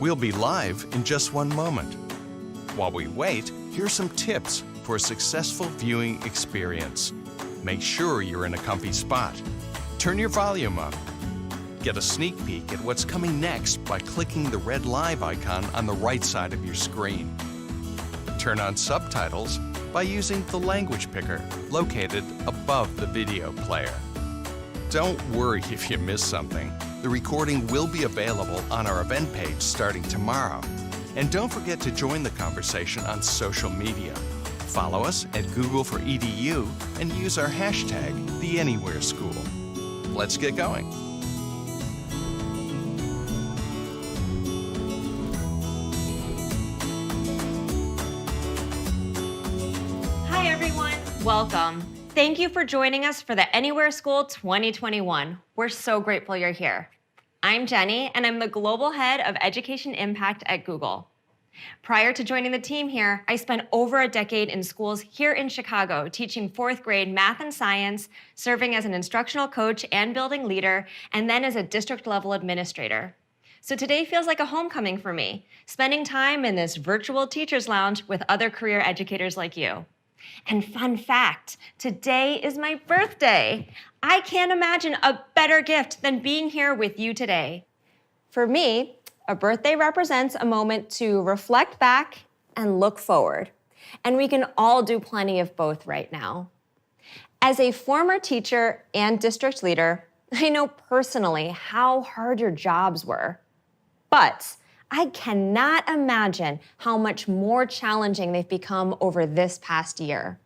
We'll be live in just one moment. While we wait, here's some tips for a successful viewing experience. Make sure you're in a comfy spot. Turn your volume up. Get a sneak peek at what's coming next by clicking the red live icon on the right side of your screen. Turn on subtitles by using the language picker located above the video player. Don't worry if you miss something. The recording will be available on our event page starting tomorrow. And don't forget to join the conversation on social media. Follow us at Google for EDU and use our hashtag, #TheAnywhereSchool. Let's get going. Hi everyone, welcome. Thank you for joining us for the Anywhere School 2021. We're so grateful you're here. I'm Jenny, and I'm the Global Head of Education Impact at Google. Prior to joining the team here, I spent over a decade in schools here in Chicago teaching 4th grade math and science, serving as an instructional coach and building leader, and then as a district-level administrator. So today feels like a homecoming for me, spending time in this virtual teacher's lounge with other career educators like you. And fun fact, today is my birthday. I can't imagine a better gift than being here with you today. For me, a birthday represents a moment to reflect back and look forward. And we can all do plenty of both right now. As a former teacher and district leader, I know personally how hard your jobs were. But I cannot imagine how much more challenging they've become over this past year.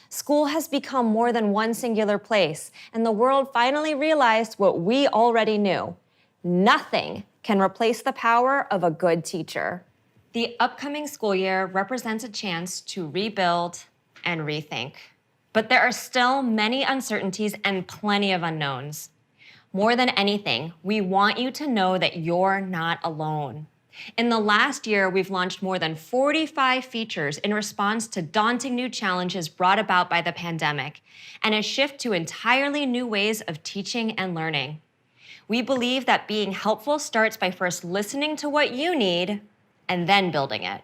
School has become more than one singular place, and the world finally realized what we already knew. Nothing can replace the power of a good teacher. The upcoming school year represents a chance to rebuild and rethink. But there are still many uncertainties and plenty of unknowns. More than anything, we want you to know that you're not alone. In the last year, we've launched more than 45 features in response to daunting new challenges brought about by the pandemic, and a shift to entirely new ways of teaching and learning. We believe that being helpful starts by first listening to what you need and then building it.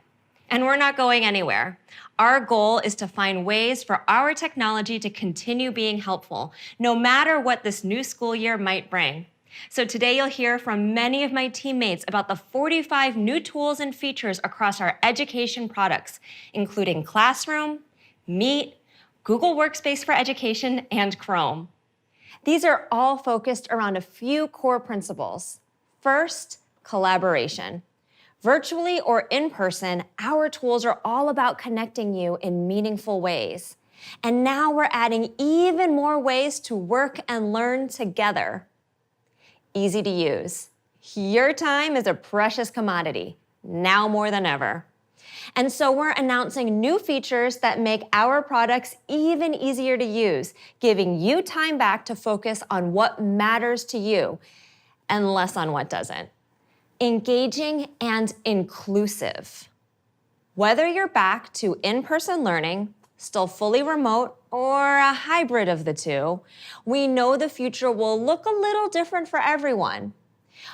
And we're not going anywhere. Our goal is to find ways for our technology to continue being helpful, no matter what this new school year might bring. So today you'll hear from many of my teammates about the 45 new tools and features across our education products, including Classroom, Meet, Google Workspace for Education, and Chrome. These are all focused around a few core principles. First, collaboration. Virtually or in person, our tools are all about connecting you in meaningful ways. And now we're adding even more ways to work and learn together. Easy to use. Your time is a precious commodity, now more than ever. And so we're announcing new features that make our products even easier to use, giving you time back to focus on what matters to you and less on what doesn't. Engaging and inclusive. Whether you're back to in-person learning, still fully remote, or a hybrid of the two, we know the future will look a little different for everyone.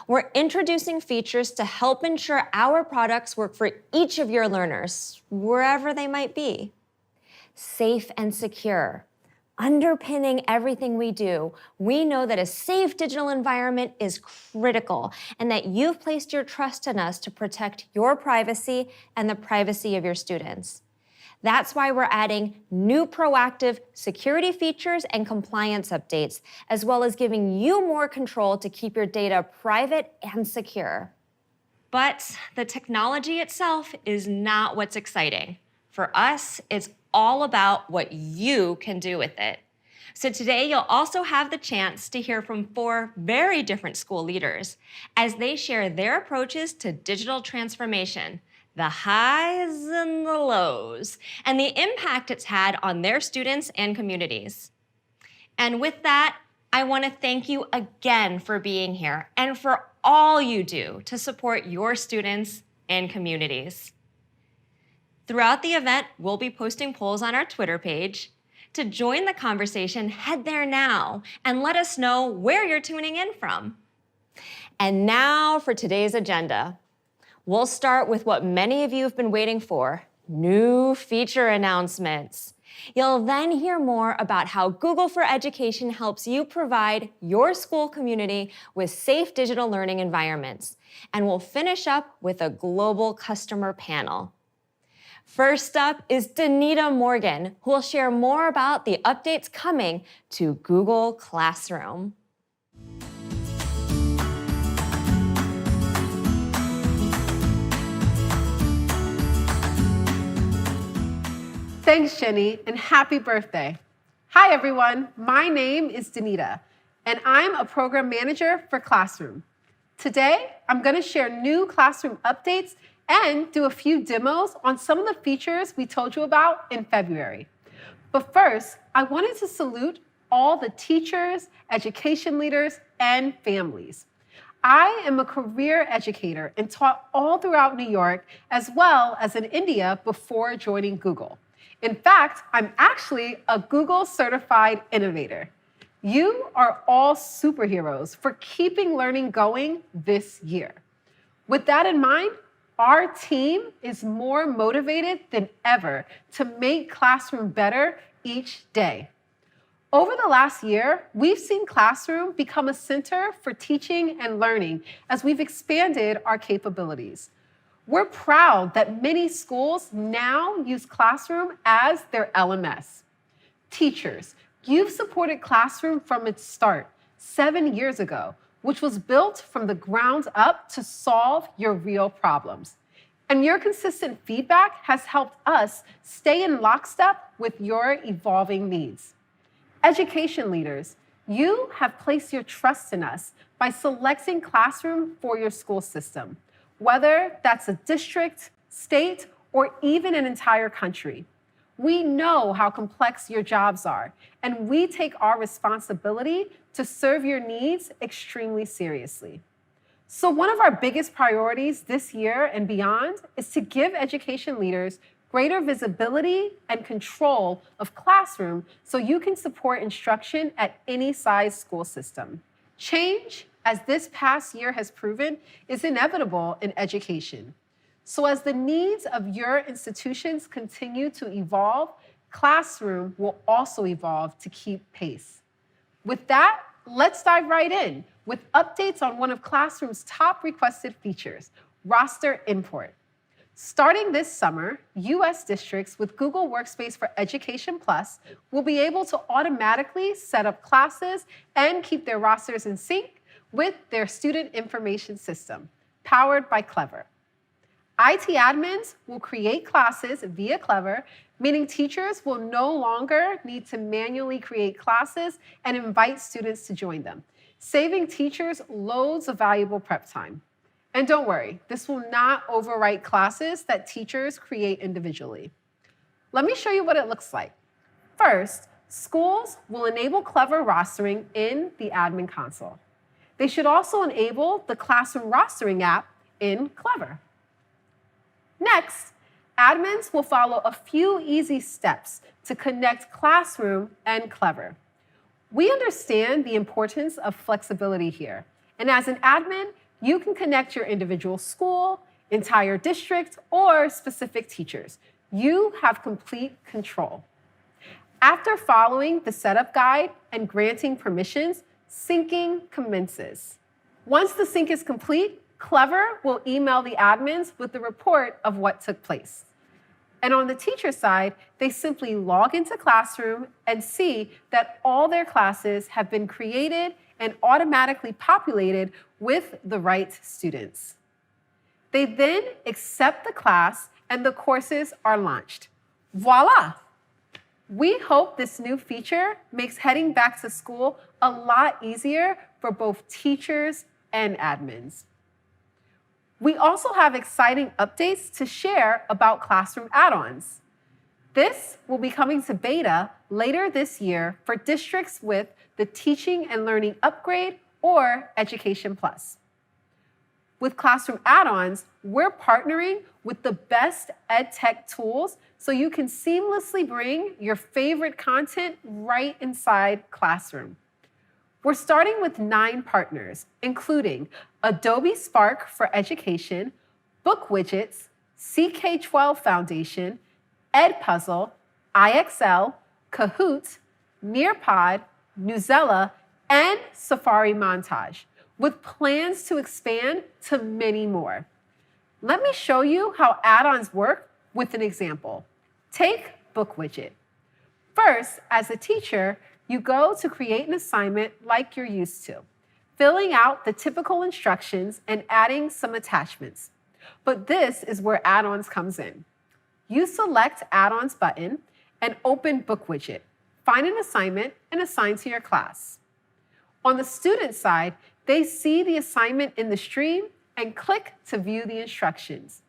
We're introducing features to help ensure our products work for each of your learners, wherever they might be. Safe and secure. Underpinning everything we do, we know that a safe digital environment is critical and that you've placed your trust in us to protect your privacy and the privacy of your students. That's why we're adding new proactive security features and compliance updates, as well as giving you more control to keep your data private and secure. But the technology itself is not what's exciting. For us, it's all about what you can do with it. So today, you'll also have the chance to hear from 4 very different school leaders as they share their approaches to digital transformation, the highs and the lows, and the impact it's had on their students and communities. And with that, I want to thank you again for being here and for all you do to support your students and communities. Throughout the event, we'll be posting polls on our Twitter page. To join the conversation, head there now and let us know where you're tuning in from. And now for today's agenda. We'll start with what many of you have been waiting for, new feature announcements. You'll then hear more about how Google for Education helps you provide your school community with safe digital learning environments. And we'll finish up with a global customer panel. First up is Danita Morgan, who will share more about the updates coming to Google Classroom. Thanks, Jenny, and happy birthday. Hi, everyone. My name is Danita, and I'm a program manager for Classroom. Today, I'm going to share new Classroom updates and do a few demos on some of the features we told you about in February. But first, I wanted to salute all the teachers, education leaders, and families. I am a career educator and taught all throughout New York as well as in India before joining Google. In fact, I'm actually a Google certified innovator. You are all superheroes for keeping learning going this year. With that in mind, our team is more motivated than ever to make Classroom better each day. Over the last year, we've seen Classroom become a center for teaching and learning as we've expanded our capabilities. We're proud that many schools now use Classroom as their LMS. Teachers, you've supported Classroom from its start 7 years ago, which was built from the ground up to solve your real problems. And your consistent feedback has helped us stay in lockstep with your evolving needs. Education leaders, you have placed your trust in us by selecting Classroom for your school system, whether that's a district, state, or even an entire country. We know how complex your jobs are, and we take our responsibility to serve your needs extremely seriously. So one of our biggest priorities this year and beyond is to give education leaders greater visibility and control of Classroom so you can support instruction at any size school system. Change, as this past year has proven, is inevitable in education. So as the needs of your institutions continue to evolve, Classroom will also evolve to keep pace. With that, let's dive right in with updates on one of Classroom's top requested features, roster import. Starting this summer, U.S. districts with Google Workspace for Education Plus will be able to automatically set up classes and keep their rosters in sync with their student information system, powered by Clever. IT admins will create classes via Clever, meaning teachers will no longer need to manually create classes and invite students to join them, saving teachers loads of valuable prep time. And don't worry, this will not overwrite classes that teachers create individually. Let me show you what it looks like. First, schools will enable Clever rostering in the admin console. They should also enable the Classroom rostering app in Clever. Next, admins will follow a few easy steps to connect Classroom and Clever. We understand the importance of flexibility here, and as an admin, you can connect your individual school, entire district, or specific teachers. You have complete control. After following the setup guide and granting permissions, syncing commences. Once the sync is complete, Clever will email the admins with the report of what took place. And on the teacher side, they simply log into Classroom and see that all their classes have been created and automatically populated with the right students. They then accept the class and the courses are launched. Voila! We hope this new feature makes heading back to school a lot easier for both teachers and admins. We also have exciting updates to share about Classroom add-ons. This will be coming to beta later this year for districts with the Teaching and Learning Upgrade or Education Plus. With Classroom add-ons, we're partnering with the best ed tech tools so you can seamlessly bring your favorite content right inside Classroom. We're starting with 9 partners, including Adobe Spark for Education, Book Widgets, CK12 Foundation, Edpuzzle, IXL, Kahoot, Nearpod, Newsela, and Safari Montage, with plans to expand to many more. Let me show you how add-ons work with an example. Take Book Widget. First, as a teacher, you go to create an assignment like you're used to, filling out the typical instructions and adding some attachments. But this is where add-ons comes in. You select Add-ons button and open Book Widget. Find an assignment and assign to your class. On the student side, they see the assignment in the stream and click to view the instructions.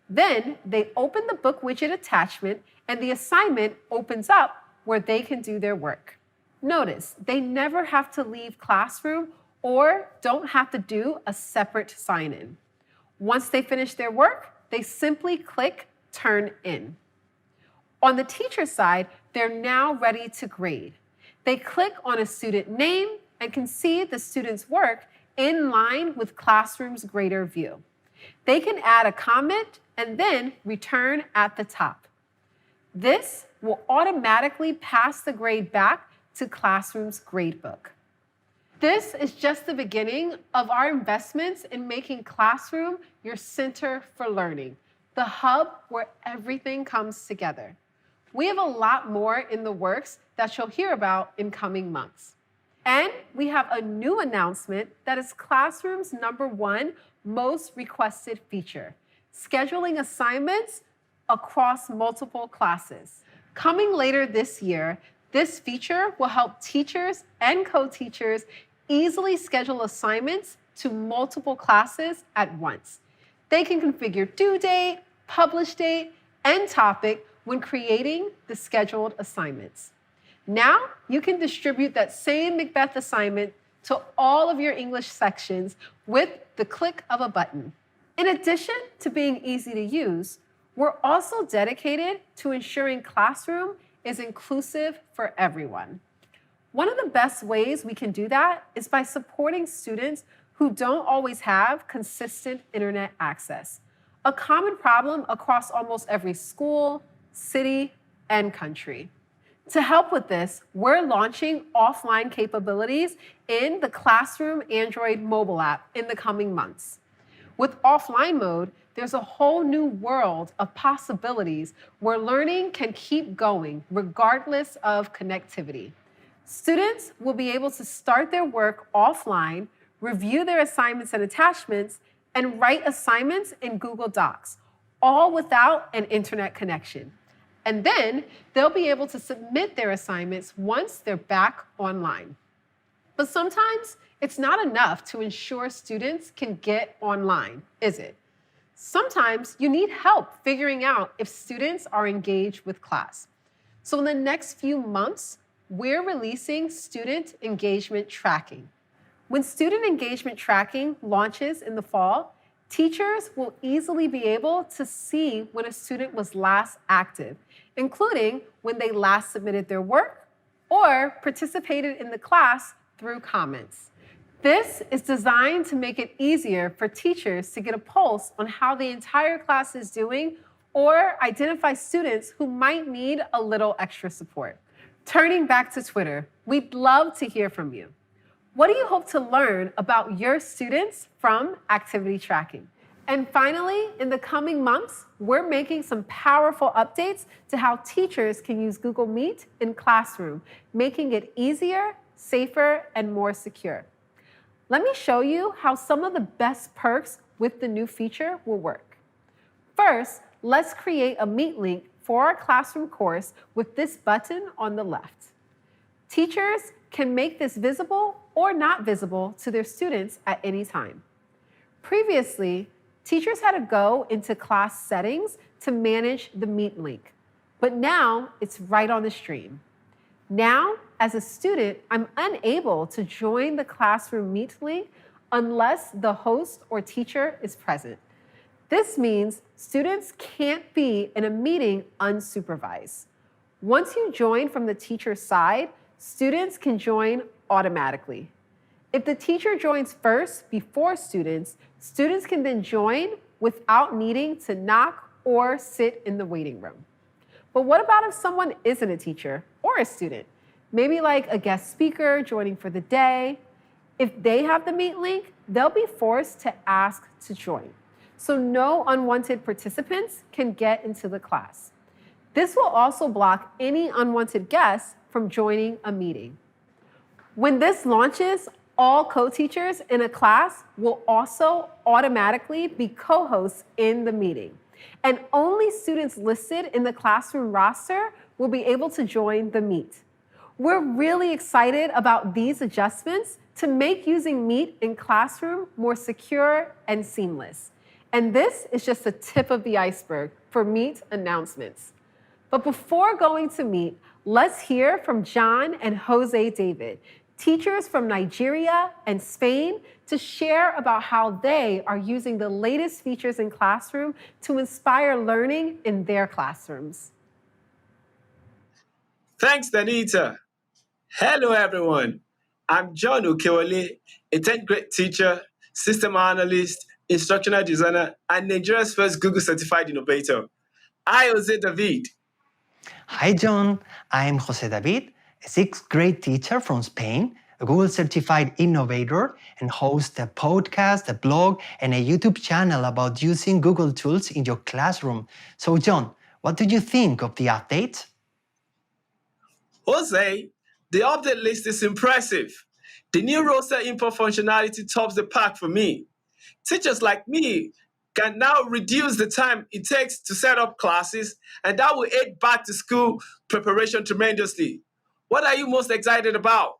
Then they open the Book Widget attachment and the assignment opens up where they can do their work. Notice, they never have to leave Classroom or don't have to do a separate sign-in. Once they finish their work, they simply click Turn In. On the teacher side, they're now ready to grade. They click on a student name and can see the student's work in line with Classroom's grader view. They can add a comment and then return at the top. This will automatically pass the grade back to Classroom's gradebook. This is just the beginning of our investments in making Classroom your center for learning, the hub where everything comes together. We have a lot more in the works that you'll hear about in coming months. And we have a new announcement that is Classroom's #1 most requested feature, scheduling assignments across multiple classes. Coming later this year, this feature will help teachers and co-teachers easily schedule assignments to multiple classes at once. They can configure due date, publish date, and topic when creating the scheduled assignments. Now, you can distribute that same Macbeth assignment to all of your English sections with the click of a button. In addition to being easy to use, we're also dedicated to ensuring Classroom is inclusive for everyone. One of the best ways we can do that is by supporting students who don't always have consistent internet access, a common problem across almost every school, city, and country. To help with this, we're launching offline capabilities in the Classroom Android mobile app in the coming months. With offline mode, there's a whole new world of possibilities where learning can keep going regardless of connectivity. Students will be able to start their work offline, review their assignments and attachments, and write assignments in Google Docs, all without an internet connection. And then they'll be able to submit their assignments once they're back online. But sometimes it's not enough to ensure students can get online, is it? Sometimes you need help figuring out if students are engaged with class. So in the next few months, we're releasing student engagement tracking. When student engagement tracking launches in the fall, teachers will easily be able to see when a student was last active, including when they last submitted their work or participated in the class through comments. This is designed to make it easier for teachers to get a pulse on how the entire class is doing or identify students who might need a little extra support. Turning back to Twitter, we'd love to hear from you. What do you hope to learn about your students from activity tracking? And finally, in the coming months, we're making some powerful updates to how teachers can use Google Meet in Classroom, making it easier, safer, and more secure. Let me show you how some of the best perks with the new feature will work. First, let's create a Meet link for our Classroom course with this button on the left. Teachers can make this visible or not visible to their students at any time. Previously, teachers had to go into class settings to manage the Meet link, but now it's right on the stream. Now, as a student, I'm unable to join the Classroom Meet link unless the host or teacher is present. This means students can't be in a meeting unsupervised. Once you join from the teacher's side, students can join automatically. If the teacher joins first before students, students can then join without needing to knock or sit in the waiting room. But what about if someone isn't a teacher or a student? Maybe like a guest speaker joining for the day. If they have the Meet link, they'll be forced to ask to join. So no unwanted participants can get into the class. This will also block any unwanted guests from joining a meeting. When this launches, all co-teachers in a class will also automatically be co-hosts in the meeting. And only students listed in the classroom roster will be able to join the Meet. We're really excited about these adjustments to make using Meet in classroom more secure and seamless. And this is just the tip of the iceberg for Meet announcements. But before going to Meet, let's hear from John and Jose David, teachers from Nigeria and Spain, to share about how they are using the latest features in Classroom to inspire learning in their classrooms. Thanks, Danita. Hello, everyone. I'm John Okewale, a 10th grade teacher, system analyst, instructional designer, and Nigeria's first Google certified innovator. Hi, Jose David. Hi, John. I'm Jose David, a 6th grade teacher from Spain, a Google certified innovator, and host a podcast, a blog, and a YouTube channel about using Google tools in your classroom. So, John, what do you think of the update? Jose, the update list is impressive. The new roster import functionality tops the pack for me. Teachers like me can now reduce the time it takes to set up classes, and that will aid back to school preparation tremendously. What are you most excited about?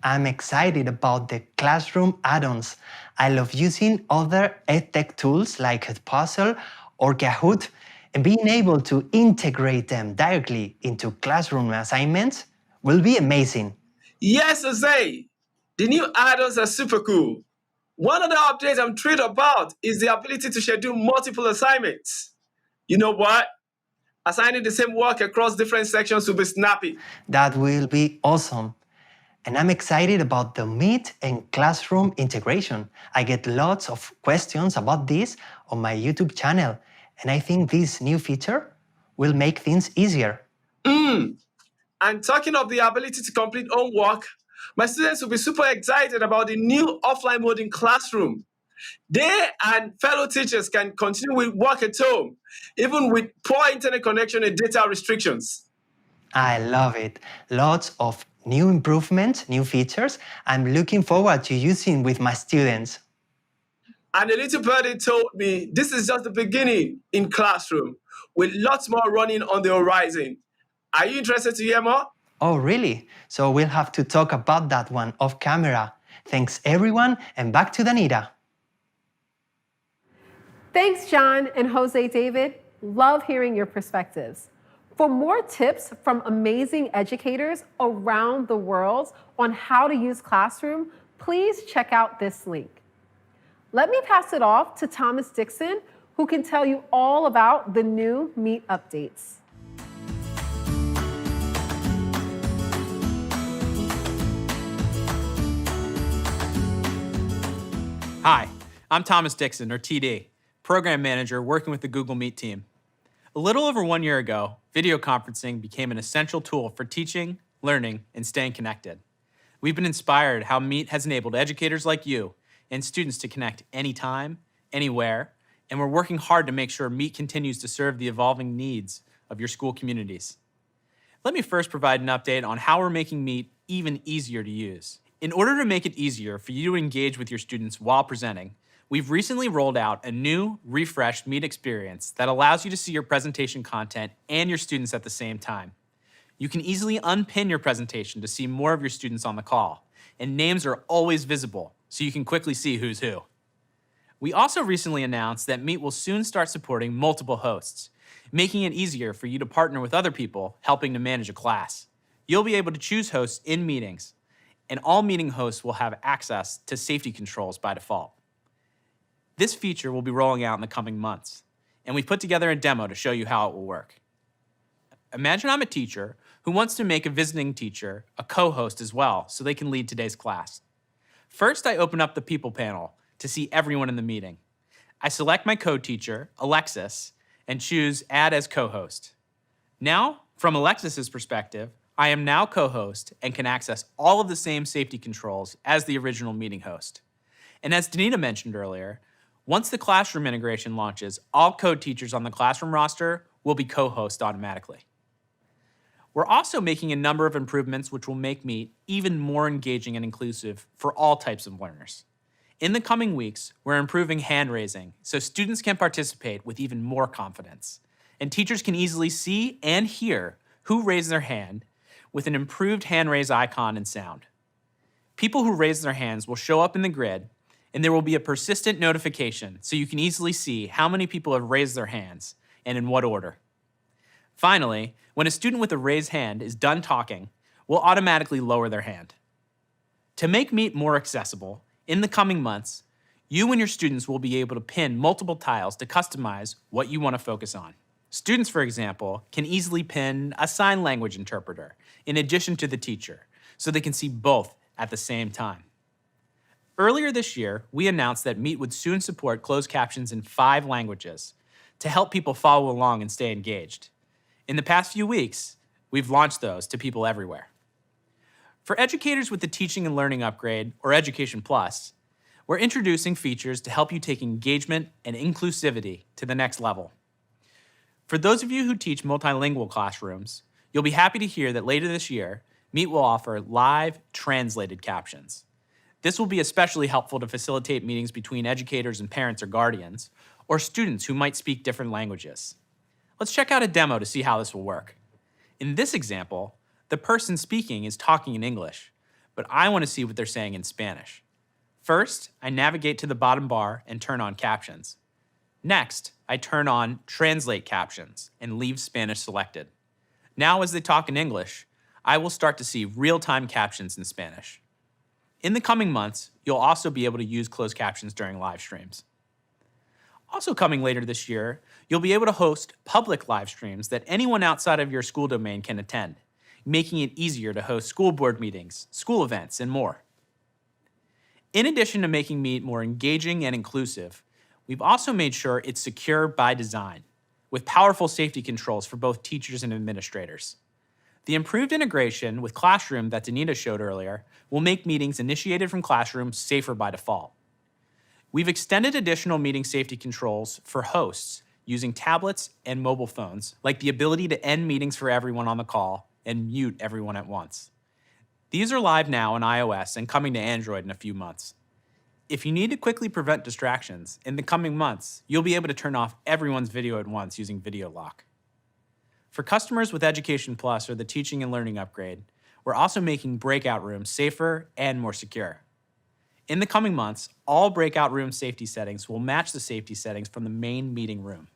I'm excited about the classroom add-ons. I love using other EdTech tools like Puzzle or Kahoot, and being able to integrate them directly into classroom assignments will be amazing. Yes, Jose. The new add-ons are super cool. One of the updates I'm thrilled about is the ability to schedule multiple assignments. You know what? Assigning the same work across different sections will be snappy. That will be awesome. And I'm excited about the Meet and Classroom integration. I get lots of questions about this on my YouTube channel, and I think this new feature will make things easier. And talking of the ability to complete homework, my students will be super excited about the new offline mode in Classroom. They and fellow teachers can continue with work at home, even with poor internet connection and data restrictions. I love it. Lots of new improvements, new features I'm looking forward to using with my students. And a little birdie told me this is just the beginning in Classroom, with lots more running on the horizon. Are you interested to hear more? Oh, really? So we'll have to talk about that one off camera. Thanks, everyone, and back to Danita. Thanks, John and Jose David. Love hearing your perspectives. For more tips from amazing educators around the world on how to use Classroom, please check out this link. Let me pass it off to Thomas Dixon, who can tell you all about the new Meet updates. Hi, I'm Thomas Dixon, or TD, Program Manager working with the Google Meet team. A little over 1 year ago, video conferencing became an essential tool for teaching, learning, and staying connected. We've been inspired how Meet has enabled educators like you and students to connect anytime, anywhere, and we're working hard to make sure Meet continues to serve the evolving needs of your school communities. Let me first provide an update on how we're making Meet even easier to use. In order to make it easier for you to engage with your students while presenting, we've recently rolled out a new, refreshed Meet experience that allows you to see your presentation content and your students at the same time. You can easily unpin your presentation to see more of your students on the call, and names are always visible, so you can quickly see who's who. We also recently announced that Meet will soon start supporting multiple hosts, making it easier for you to partner with other people helping to manage a class. You'll be able to choose hosts in meetings, and all meeting hosts will have access to safety controls by default. This feature will be rolling out in the coming months, and we've put together a demo to show you how it will work. Imagine I'm a teacher who wants to make a visiting teacher a co-host as well so they can lead today's class. First, I open up the people panel to see everyone in the meeting. I select my co-teacher, Alexis, and choose Add as Co-host. Now, from Alexis's perspective, I am now co-host and can access all of the same safety controls as the original meeting host. And as Danita mentioned earlier, once the classroom integration launches, all co-teachers on the classroom roster will be co-hosts automatically. We're also making a number of improvements which will make Meet even more engaging and inclusive for all types of learners. In the coming weeks, we're improving hand raising so students can participate with even more confidence, and teachers can easily see and hear who raised their hand with an improved hand raise icon and sound. People who raise their hands will show up in the grid, and there will be a persistent notification so you can easily see how many people have raised their hands and in what order. Finally, when a student with a raised hand is done talking, we'll automatically lower their hand. To make Meet more accessible, in the coming months, you and your students will be able to pin multiple tiles to customize what you want to focus on. Students, for example, can easily pin a sign language interpreter in addition to the teacher, so they can see both at the same time. Earlier this year, we announced that Meet would soon support closed captions in 5 languages to help people follow along and stay engaged. In the past few weeks, we've launched those to people everywhere. For educators with the Teaching and Learning Upgrade, or Education Plus, we're introducing features to help you take engagement and inclusivity to the next level. For those of you who teach multilingual classrooms, you'll be happy to hear that later this year, Meet will offer live translated captions. This will be especially helpful to facilitate meetings between educators and parents or guardians, or students who might speak different languages. Let's check out a demo to see how this will work. In this example, the person speaking is talking in English, but I want to see what they're saying in Spanish. First, I navigate to the bottom bar and turn on captions. Next, I turn on Translate Captions and leave Spanish selected. Now, as they talk in English, I will start to see real-time captions in Spanish. In the coming months, you'll also be able to use closed captions during live streams. Also coming later this year, you'll be able to host public live streams that anyone outside of your school domain can attend, making it easier to host school board meetings, school events, and more. In addition to making Meet more engaging and inclusive, we've also made sure it's secure by design, with powerful safety controls for both teachers and administrators. The improved integration with Classroom that Danita showed earlier will make meetings initiated from Classroom safer by default. We've extended additional meeting safety controls for hosts using tablets and mobile phones, like the ability to end meetings for everyone on the call and mute everyone at once. These are live now on iOS and coming to Android in a few months. If you need to quickly prevent distractions, in the coming months, you'll be able to turn off everyone's video at once using Video Lock. For customers with Education Plus or the Teaching and Learning Upgrade, we're also making breakout rooms safer and more secure. In the coming months, all breakout room safety settings will match the safety settings from the main meeting room.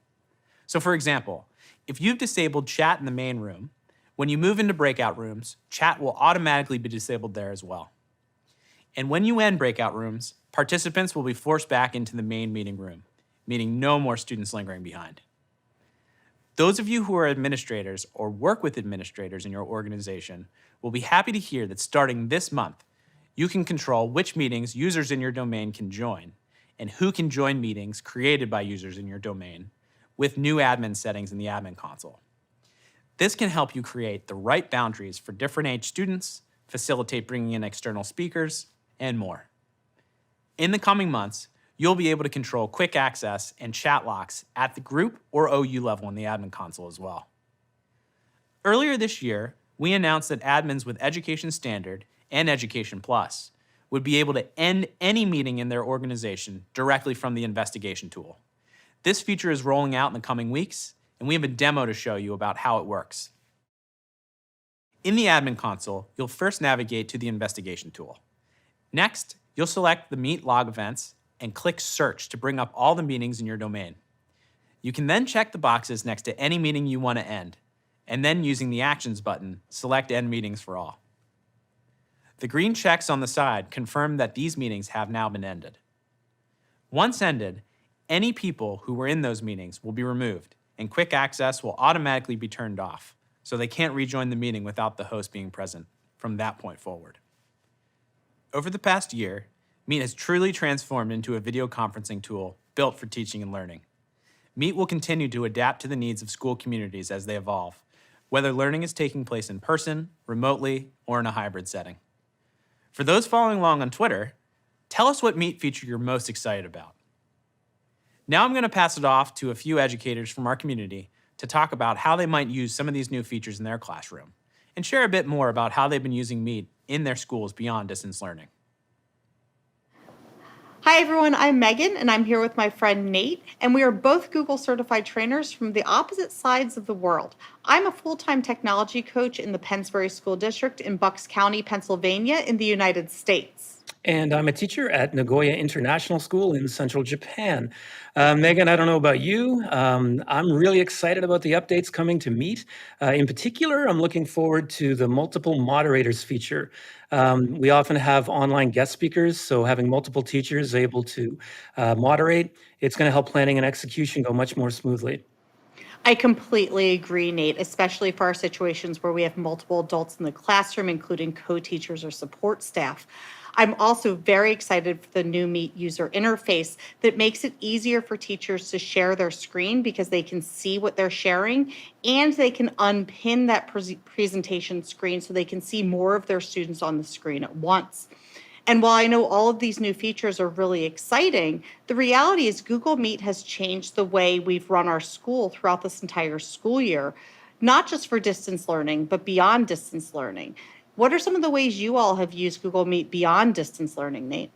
So for example, if you've disabled chat in the main room, when you move into breakout rooms, chat will automatically be disabled there as well. And when you end breakout rooms, participants will be forced back into the main meeting room, meaning no more students lingering behind. Those of you who are administrators or work with administrators in your organization will be happy to hear that starting this month, you can control which meetings users in your domain can join and who can join meetings created by users in your domain with new admin settings in the admin console. This can help you create the right boundaries for different age students, facilitate bringing in external speakers, and more. In the coming months, you'll be able to control quick access and chat locks at the group or OU level in the admin console as well. Earlier this year, we announced that admins with Education Standard and Education Plus would be able to end any meeting in their organization directly from the investigation tool. This feature is rolling out in the coming weeks, and we have a demo to show you about how it works. In the admin console, you'll first navigate to the investigation tool. Next, you'll select the Meet log events and click Search to bring up all the meetings in your domain. You can then check the boxes next to any meeting you want to end, and then using the Actions button, select End Meetings for All. The green checks on the side confirm that these meetings have now been ended. Once ended, any people who were in those meetings will be removed, and quick access will automatically be turned off, so they can't rejoin the meeting without the host being present from that point forward. Over the past year, Meet has truly transformed into a video conferencing tool built for teaching and learning. Meet will continue to adapt to the needs of school communities as they evolve, whether learning is taking place in person, remotely, or in a hybrid setting. For those following along on Twitter, tell us what Meet feature you're most excited about. Now I'm going to pass it off to a few educators from our community to talk about how they might use some of these new features in their classroom and share a bit more about how they've been using Meet in their schools beyond distance learning. Hi everyone, I'm Megan and I'm here with my friend Nate, and we are both Google certified trainers from the opposite sides of the world. I'm a full-time technology coach in the Pennsbury School District in Bucks County, Pennsylvania in the United States. And I'm a teacher at Nagoya International School in central Japan. Megan, I don't know about you. I'm really excited about the updates coming to Meet. In particular, I'm looking forward to the multiple moderators feature. We often have online guest speakers, so having multiple teachers able to moderate, it's going to help planning and execution go much more smoothly. I completely agree, Nate, especially for our situations where we have multiple adults in the classroom, including co-teachers or support staff. I'm also very excited for the new Meet user interface that makes it easier for teachers to share their screen because they can see what they're sharing, and they can unpin that presentation screen so they can see more of their students on the screen at once. And while I know all of these new features are really exciting, the reality is Google Meet has changed the way we've run our school throughout this entire school year, not just for distance learning, but beyond distance learning. What are some of the ways you all have used Google Meet beyond distance learning, Nate?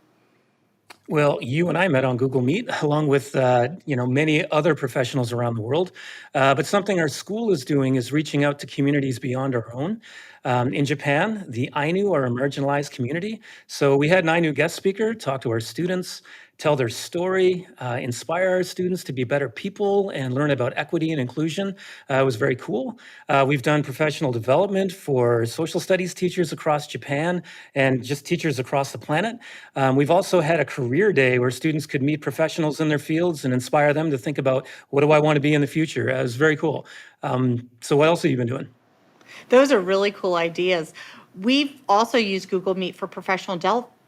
Well, you and I met on Google Meet, along with many other professionals around the world. But something our school is doing is reaching out to communities beyond our own. In Japan, the Ainu are a marginalized community. So we had an Ainu guest speaker talk to our students, tell their story, inspire our students to be better people and learn about equity and inclusion. It was very cool. We've done professional development for social studies teachers across Japan and just teachers across the planet. We've also had a career day where students could meet professionals in their fields and inspire them to think about, what do I want to be in the future? It was very cool. So what else have you been doing? Those are really cool ideas. We've also used Google Meet for professional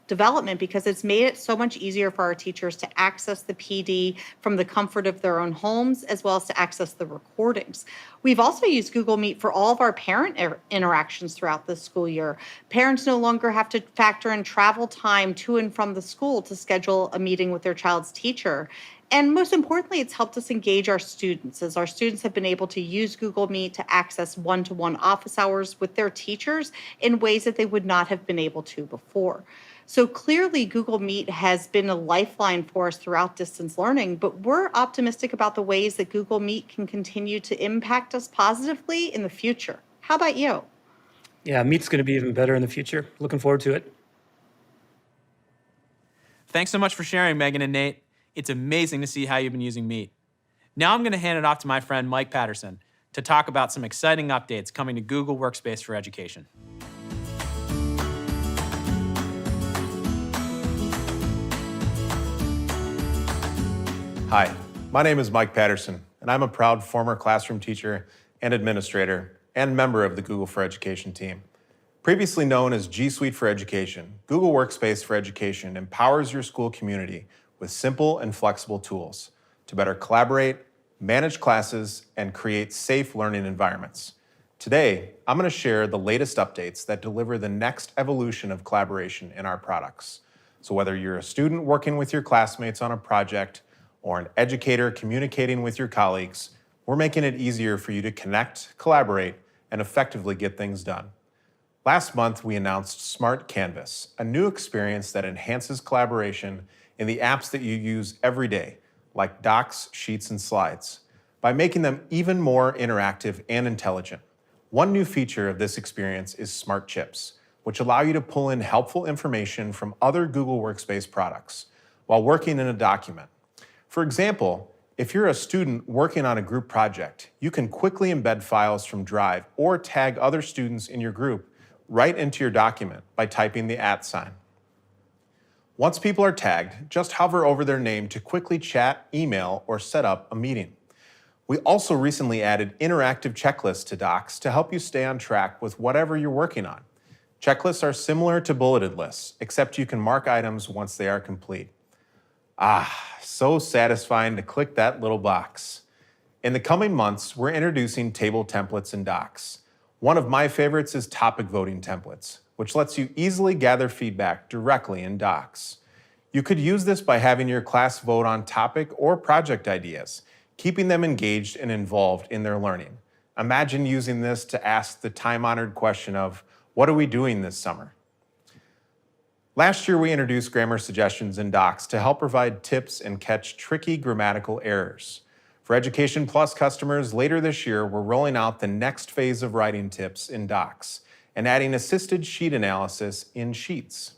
development because it's made it so much easier for our teachers to access the PD from the comfort of their own homes, as well as to access the recordings. We've also used Google Meet for all of our parent interactions throughout the school year. Parents no longer have to factor in travel time to and from the school to schedule a meeting with their child's teacher. And most importantly, it's helped us engage our students, as our students have been able to use Google Meet to access one-to-one office hours with their teachers in ways that they would not have been able to before. So clearly, Google Meet has been a lifeline for us throughout distance learning, but we're optimistic about the ways that Google Meet can continue to impact us positively in the future. How about you? Yeah, Meet's going to be even better in the future. Looking forward to it. Thanks so much for sharing, Megan and Nate. It's amazing to see how you've been using Meet. Now I'm going to hand it off to my friend Mike Patterson to talk about some exciting updates coming to Google Workspace for Education. Hi, my name is Mike Patterson, and I'm a proud former classroom teacher and administrator and member of the Google for Education team. Previously known as G Suite for Education, Google Workspace for Education empowers your school community with simple and flexible tools to better collaborate, manage classes, and create safe learning environments. Today, I'm going to share the latest updates that deliver the next evolution of collaboration in our products. So whether you're a student working with your classmates on a project or an educator communicating with your colleagues, we're making it easier for you to connect, collaborate, and effectively get things done. Last month, we announced Smart Canvas, a new experience that enhances collaboration in the apps that you use every day, like Docs, Sheets, and Slides, by making them even more interactive and intelligent. One new feature of this experience is Smart Chips, which allow you to pull in helpful information from other Google Workspace products while working in a document. For example, if you're a student working on a group project, you can quickly embed files from Drive or tag other students in your group right into your document by typing the @ sign. Once people are tagged, just hover over their name to quickly chat, email, or set up a meeting. We also recently added interactive checklists to Docs to help you stay on track with whatever you're working on. Checklists are similar to bulleted lists, except you can mark items once they are complete. So satisfying to click that little box. In the coming months, we're introducing table templates in Docs. One of my favorites is topic voting templates, which lets you easily gather feedback directly in Docs. You could use this by having your class vote on topic or project ideas, keeping them engaged and involved in their learning. Imagine using this to ask the time-honored question of, what are we doing this summer? Last year, we introduced grammar suggestions in Docs to help provide tips and catch tricky grammatical errors. For Education Plus customers, later this year, we're rolling out the next phase of writing tips in Docs and adding assisted sheet analysis in Sheets.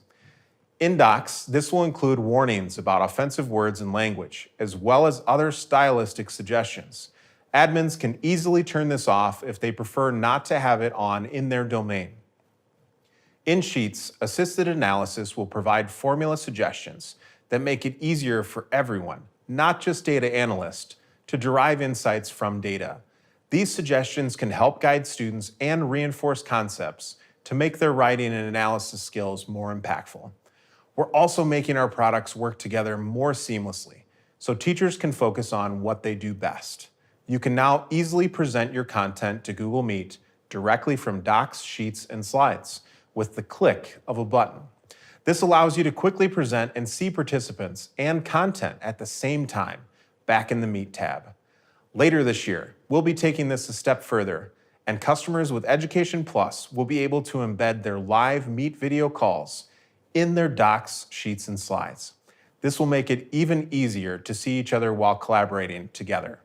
In Docs, this will include warnings about offensive words and language, as well as other stylistic suggestions. Admins can easily turn this off if they prefer not to have it on in their domain. In Sheets, assisted analysis will provide formula suggestions that make it easier for everyone, not just data analysts, to derive insights from data. These suggestions can help guide students and reinforce concepts to make their writing and analysis skills more impactful. We're also making our products work together more seamlessly, so teachers can focus on what they do best. You can now easily present your content to Google Meet directly from Docs, Sheets, and Slides with the click of a button. This allows you to quickly present and see participants and content at the same time, back in the Meet tab. Later this year, we'll be taking this a step further, and customers with Education Plus will be able to embed their live Meet video calls in their Docs, Sheets, and Slides. This will make it even easier to see each other while collaborating together.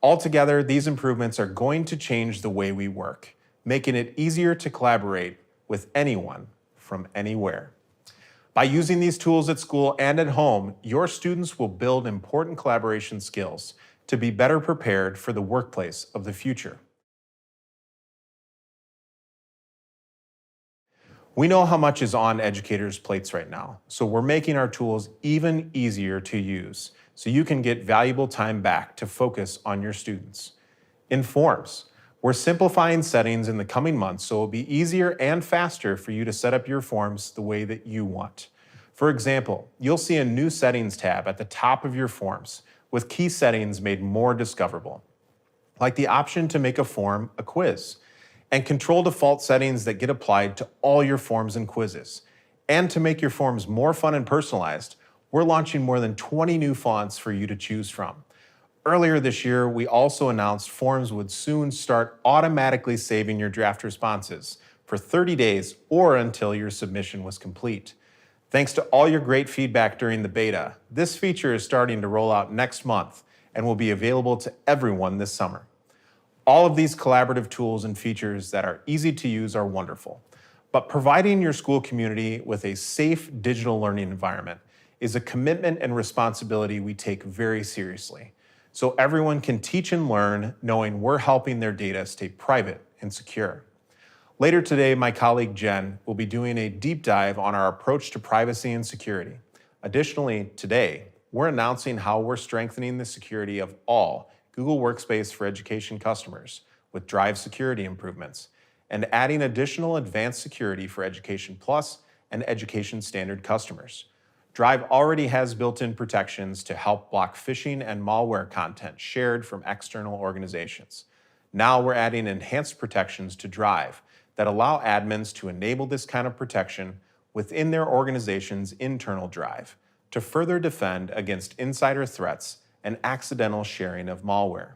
Altogether, these improvements are going to change the way we work, making it easier to collaborate with anyone from anywhere. By using these tools at school and at home, your students will build important collaboration skills to be better prepared for the workplace of the future. We know how much is on educators' plates right now, so we're making our tools even easier to use so you can get valuable time back to focus on your students. In Forms, we're simplifying settings in the coming months so it'll be easier and faster for you to set up your forms the way that you want. For example, you'll see a new settings tab at the top of your forms with key settings made more discoverable, like the option to make a form a quiz, and control default settings that get applied to all your forms and quizzes. And to make your forms more fun and personalized, we're launching more than 20 new fonts for you to choose from. Earlier this year, we also announced Forms would soon start automatically saving your draft responses for 30 days or until your submission was complete. Thanks to all your great feedback during the beta, this feature is starting to roll out next month and will be available to everyone this summer. All of these collaborative tools and features that are easy to use are wonderful, but providing your school community with a safe digital learning environment is a commitment and responsibility we take very seriously, so everyone can teach and learn knowing we're helping their data stay private and secure. Later today, my colleague Jen will be doing a deep dive on our approach to privacy and security. Additionally, today, we're announcing how we're strengthening the security of all Google Workspace for Education customers with Drive security improvements, and adding additional advanced security for Education Plus and Education Standard customers. Drive already has built-in protections to help block phishing and malware content shared from external organizations. Now we're adding enhanced protections to Drive that allow admins to enable this kind of protection within their organization's internal Drive to further defend against insider threats and accidental sharing of malware.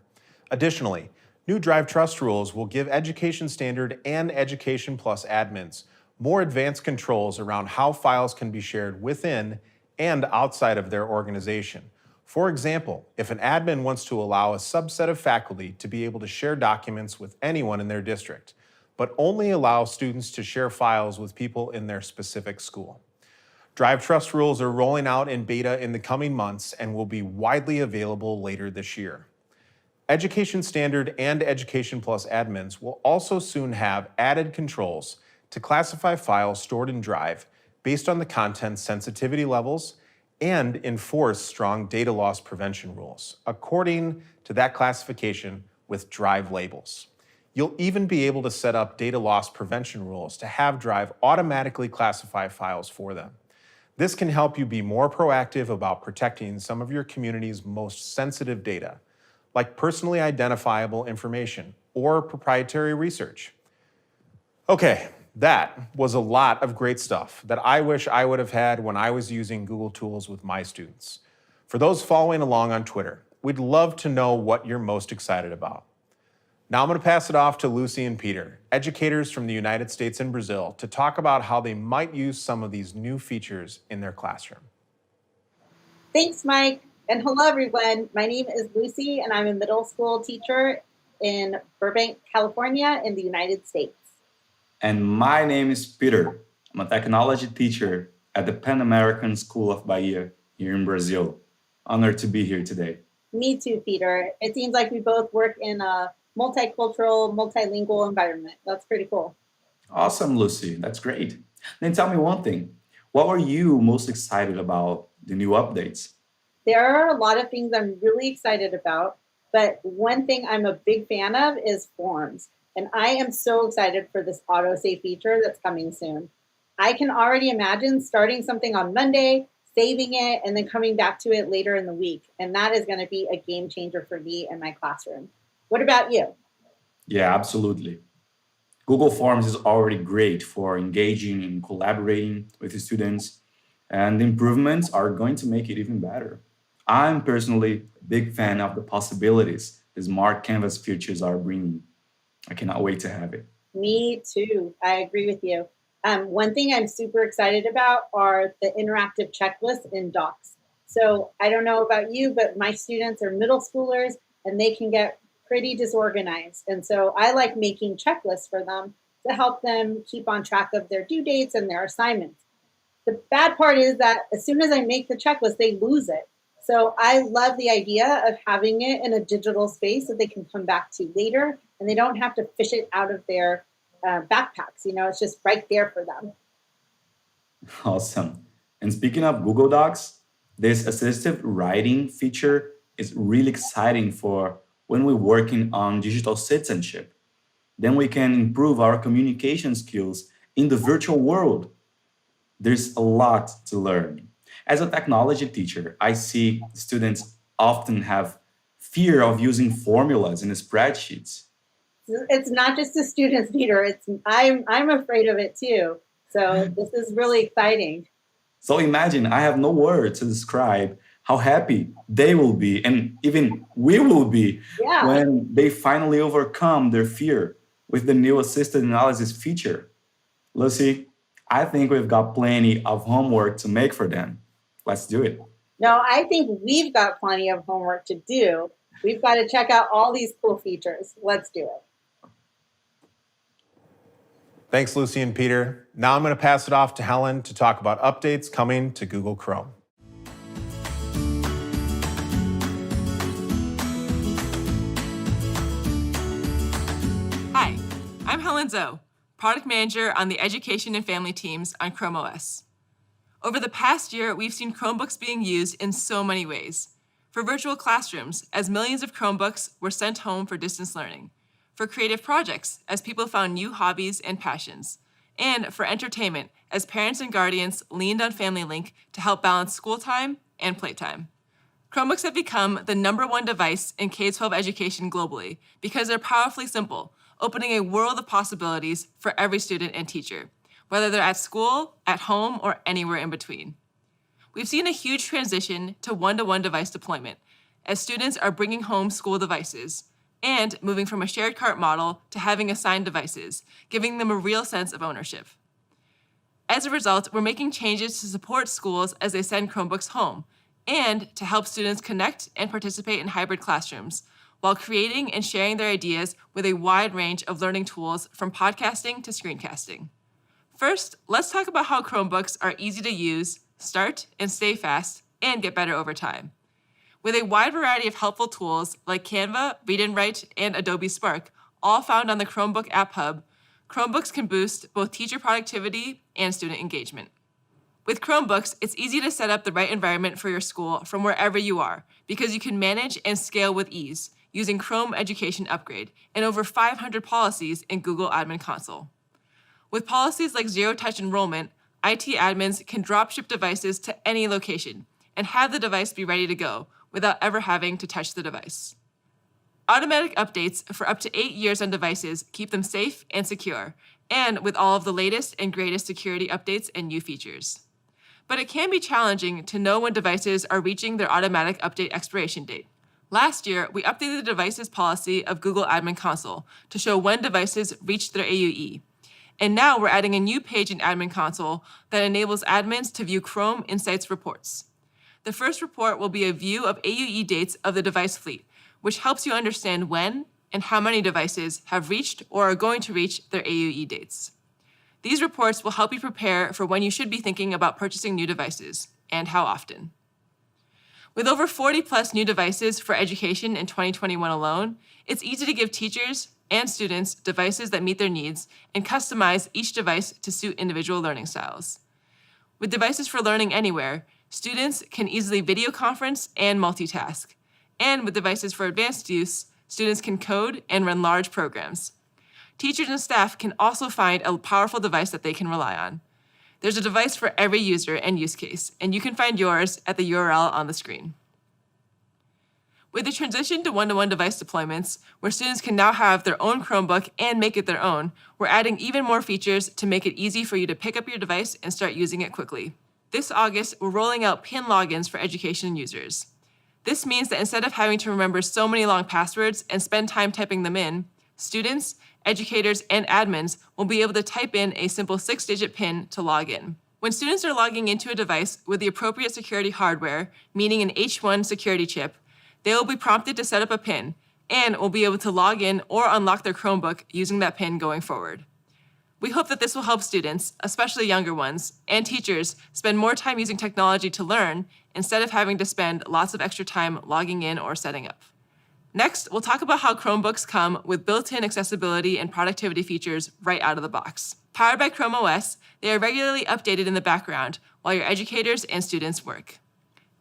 Additionally, new Drive Trust rules will give Education Standard and Education Plus admins more advanced controls around how files can be shared within and outside of their organization. For example, if an admin wants to allow a subset of faculty to be able to share documents with anyone in their district, but only allow students to share files with people in their specific school. Drive Trust rules are rolling out in beta in the coming months and will be widely available later this year. Education Standard and Education Plus admins will also soon have added controls to classify files stored in Drive based on the content's sensitivity levels and enforce strong data loss prevention rules according to that classification with Drive labels. You'll even be able to set up data loss prevention rules to have Drive automatically classify files for them. This can help you be more proactive about protecting some of your community's most sensitive data, like personally identifiable information or proprietary research. Okay, that was a lot of great stuff that I wish I would have had when I was using Google Tools with my students. For those following along on Twitter, we'd love to know what you're most excited about. Now I'm going to pass it off to Lucy and Peter, educators from the United States and Brazil, to talk about how they might use some of these new features in their classroom. Thanks, Mike. And hello, everyone. My name is Lucy, and I'm a middle school teacher in Burbank, California, in the United States. And my name is Peter. I'm a technology teacher at the Pan American School of Bahia here in Brazil. Honored to be here today. Me too, Peter. It seems like we both work in a multicultural, multilingual environment. That's pretty cool. Awesome, Lucy. That's great. Then tell me one thing. What were you most excited about the new updates? There are a lot of things I'm really excited about, but one thing I'm a big fan of is forms. And I am so excited for this autosave feature that's coming soon. I can already imagine starting something on Monday, saving it, and then coming back to it later in the week. And that is going to be a game changer for me and my classroom. What about you? Yeah, absolutely. Google Forms is already great for engaging and collaborating with the students, and the improvements are going to make it even better. I'm personally a big fan of the possibilities the smart Canvas features are bringing. I cannot wait to have it. Me too. I agree with you. One thing I'm super excited about are the interactive checklists in Docs. So I don't know about you, but my students are middle schoolers and they can get pretty disorganized. And so I like making checklists for them to help them keep on track of their due dates and their assignments. The bad part is that as soon as I make the checklist, they lose it. So I love the idea of having it in a digital space that they can come back to later and they don't have to fish it out of their backpacks. You know, it's just right there for them. Awesome. And speaking of Google Docs, this assistive writing feature is really exciting for when we're working on digital citizenship. Then we can improve our communication skills in the virtual world. There's a lot to learn. As a technology teacher, I see students often have fear of using formulas in spreadsheets. It's not just the students, Peter. I'm afraid of it too. So this is really exciting. So imagine I have no words to describe how happy they will be, and even we will be, when they finally overcome their fear with the new assisted analysis feature. Lucy, I think we've got plenty of homework to make for them. Let's do it. No, I think we've got plenty of homework to do. We've got to check out all these cool features. Let's do it. Thanks, Lucy and Peter. Now I'm going to pass it off to Helen to talk about updates coming to Google Chrome. Hi, I'm Helen Zoe, Product Manager on the Education and Family teams on Chrome OS. Over the past year, we've seen Chromebooks being used in so many ways. For virtual classrooms, as millions of Chromebooks were sent home for distance learning. For creative projects, as people found new hobbies and passions. And for entertainment, as parents and guardians leaned on Family Link to help balance school time and playtime. Chromebooks have become the #1 device in K-12 education globally because they're powerfully simple, opening a world of possibilities for every student and teacher, whether they're at school, at home, or anywhere in between. We've seen a huge transition to one-to-one device deployment as students are bringing home school devices and moving from a shared cart model to having assigned devices, giving them a real sense of ownership. As a result, we're making changes to support schools as they send Chromebooks home and to help students connect and participate in hybrid classrooms while creating and sharing their ideas with a wide range of learning tools from podcasting to screencasting. First, let's talk about how Chromebooks are easy to use, start and stay fast, and get better over time. With a wide variety of helpful tools like Canva, Read and Write, and Adobe Spark, all found on the Chromebook App Hub, Chromebooks can boost both teacher productivity and student engagement. With Chromebooks, it's easy to set up the right environment for your school from wherever you are because you can manage and scale with ease using Chrome Education Upgrade and over 500 policies in Google Admin Console. With policies like zero-touch enrollment, IT admins can drop ship devices to any location and have the device be ready to go without ever having to touch the device. Automatic updates for up to 8 years on devices keep them safe and secure, and with all of the latest and greatest security updates and new features. But it can be challenging to know when devices are reaching their automatic update expiration date. Last year, we updated the devices policy of Google Admin Console to show when devices reached their AUE. And now we're adding a new page in Admin Console that enables admins to view Chrome Insights reports. The first report will be a view of AUE dates of the device fleet, which helps you understand when and how many devices have reached or are going to reach their AUE dates. These reports will help you prepare for when you should be thinking about purchasing new devices and how often. With over 40 plus new devices for education in 2021 alone, it's easy to give teachers and students devices that meet their needs and customize each device to suit individual learning styles. With devices for learning anywhere, students can easily video conference and multitask. And with devices for advanced use, students can code and run large programs. Teachers and staff can also find a powerful device that they can rely on. There's a device for every user and use case, and you can find yours at the URL on the screen. With the transition to one-to-one device deployments, where students can now have their own Chromebook and make it their own, we're adding even more features to make it easy for you to pick up your device and start using it quickly. This August, we're rolling out PIN logins for education users. This means that instead of having to remember so many long passwords and spend time typing them in, students, educators, and admins will be able to type in a simple 6-digit PIN to log in. When students are logging into a device with the appropriate security hardware, meaning an H1 security chip, they will be prompted to set up a PIN and will be able to log in or unlock their Chromebook using that PIN going forward. We hope that this will help students, especially younger ones, and teachers spend more time using technology to learn instead of having to spend lots of extra time logging in or setting up. Next, we'll talk about how Chromebooks come with built-in accessibility and productivity features right out of the box. Powered by Chrome OS, they are regularly updated in the background while your educators and students work.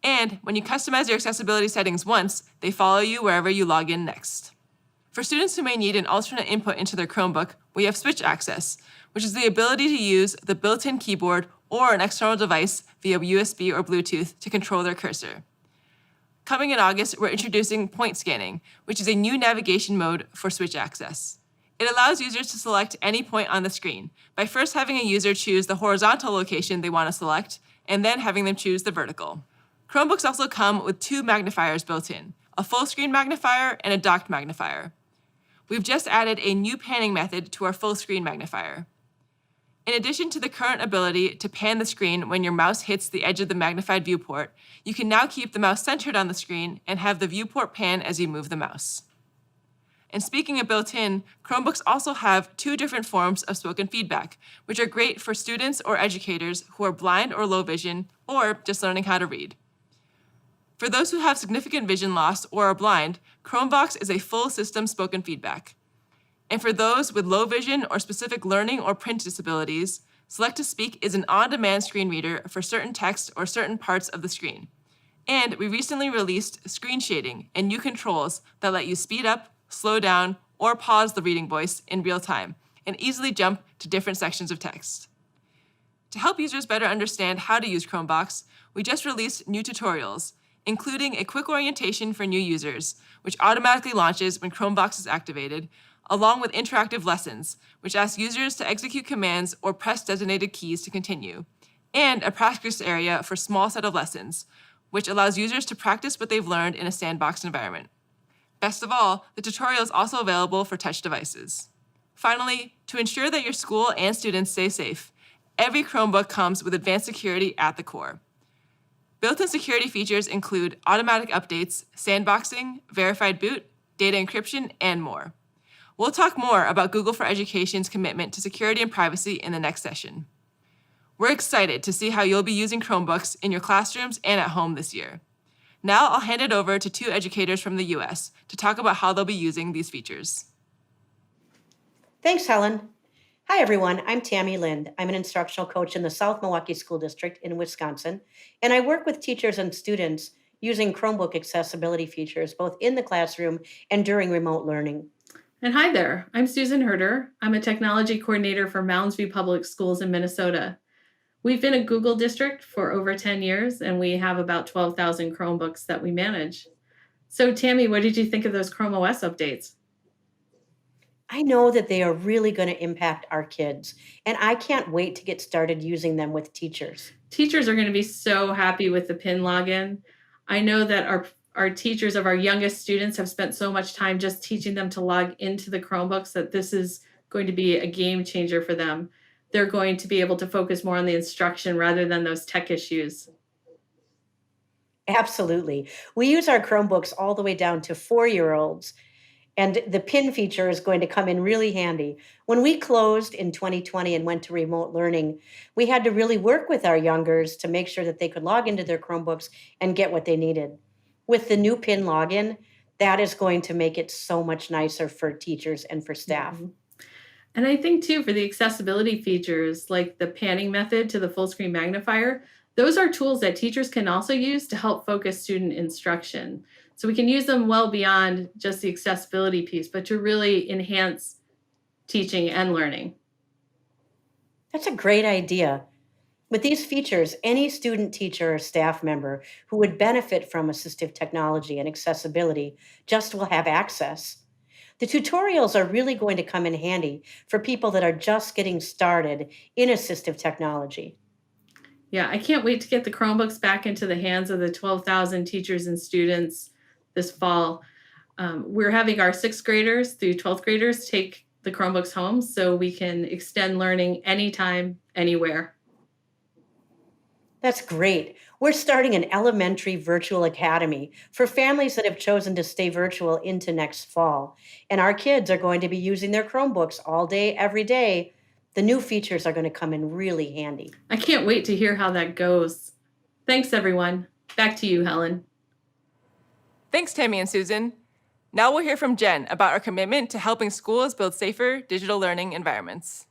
And when you customize your accessibility settings once, they follow you wherever you log in next. For students who may need an alternate input into their Chromebook, we have Switch Access, which is the ability to use the built-in keyboard or an external device via USB or Bluetooth to control their cursor. Coming in August, we're introducing point scanning, which is a new navigation mode for Switch Access. It allows users to select any point on the screen by first having a user choose the horizontal location they want to select and then having them choose the vertical. Chromebooks also come with 2 magnifiers built in, a full screen magnifier and a docked magnifier. We've just added a new panning method to our full screen magnifier. In addition to the current ability to pan the screen when your mouse hits the edge of the magnified viewport, you can now keep the mouse centered on the screen and have the viewport pan as you move the mouse. And speaking of built-in, Chromebooks also have 2 different forms of spoken feedback, which are great for students or educators who are blind or low vision or just learning how to read. For those who have significant vision loss or are blind, Chromebox is a full system spoken feedback. And for those with low vision or specific learning or print disabilities, Select to Speak is an on-demand screen reader for certain text or certain parts of the screen. And we recently released screen shading and new controls that let you speed up, slow down, or pause the reading voice in real time and easily jump to different sections of text. To help users better understand how to use Chromebox, we just released new tutorials, including a quick orientation for new users, which automatically launches when Chromebox is activated, along with interactive lessons, which ask users to execute commands or press designated keys to continue, and a practice area for small set of lessons, which allows users to practice what they've learned in a sandbox environment. Best of all, the tutorial is also available for touch devices. Finally, to ensure that your school and students stay safe, every Chromebook comes with advanced security at the core. Built-in security features include automatic updates, sandboxing, verified boot, data encryption, and more. We'll talk more about Google for Education's commitment to security and privacy in the next session. We're excited to see how you'll be using Chromebooks in your classrooms and at home this year. Now I'll hand it over to 2 educators from the US to talk about how they'll be using these features. Thanks, Helen. Hi, everyone. I'm Tammy Lind. I'm an instructional coach in the South Milwaukee School District in Wisconsin, and I work with teachers and students using Chromebook accessibility features both in the classroom and during remote learning. And hi there, I'm Susan Herder. I'm a technology coordinator for Mounds View Public Schools in Minnesota. We've been a Google district for over 10 years, and we have about 12,000 Chromebooks that we manage. So, Tammy, what did you think of those Chrome OS updates? I know that they are really going to impact our kids, and I can't wait to get started using them with teachers. Teachers are going to be so happy with the PIN login. I know that our teachers of our youngest students have spent so much time just teaching them to log into the Chromebooks that this is going to be a game changer for them. They're going to be able to focus more on the instruction rather than those tech issues. Absolutely. We use our Chromebooks all the way down to 4-year-olds, and the PIN feature is going to come in really handy. When we closed in 2020 and went to remote learning, we had to really work with our youngers to make sure that they could log into their Chromebooks and get what they needed. With the new PIN login, that is going to make it so much nicer for teachers and for staff. Mm-hmm. And I think too, for the accessibility features like the panning method to the full screen magnifier, those are tools that teachers can also use to help focus student instruction. So we can use them well beyond just the accessibility piece, but to really enhance teaching and learning. That's a great idea. With these features, any student, teacher, or staff member who would benefit from assistive technology and accessibility just will have access. The tutorials are really going to come in handy for people that are just getting started in assistive technology. Yeah, I can't wait to get the Chromebooks back into the hands of the 12,000 teachers and students this fall. We're having our 6th graders through 12th graders take the Chromebooks home so we can extend learning anytime, anywhere. That's great. We're starting an elementary virtual academy for families that have chosen to stay virtual into next fall. And our kids are going to be using their Chromebooks all day, every day. The new features are going to come in really handy. I can't wait to hear how that goes. Thanks, everyone. Back to you, Helen. Thanks, Tammy and Susan. Now we'll hear from Jen about our commitment to helping schools build safer digital learning environments.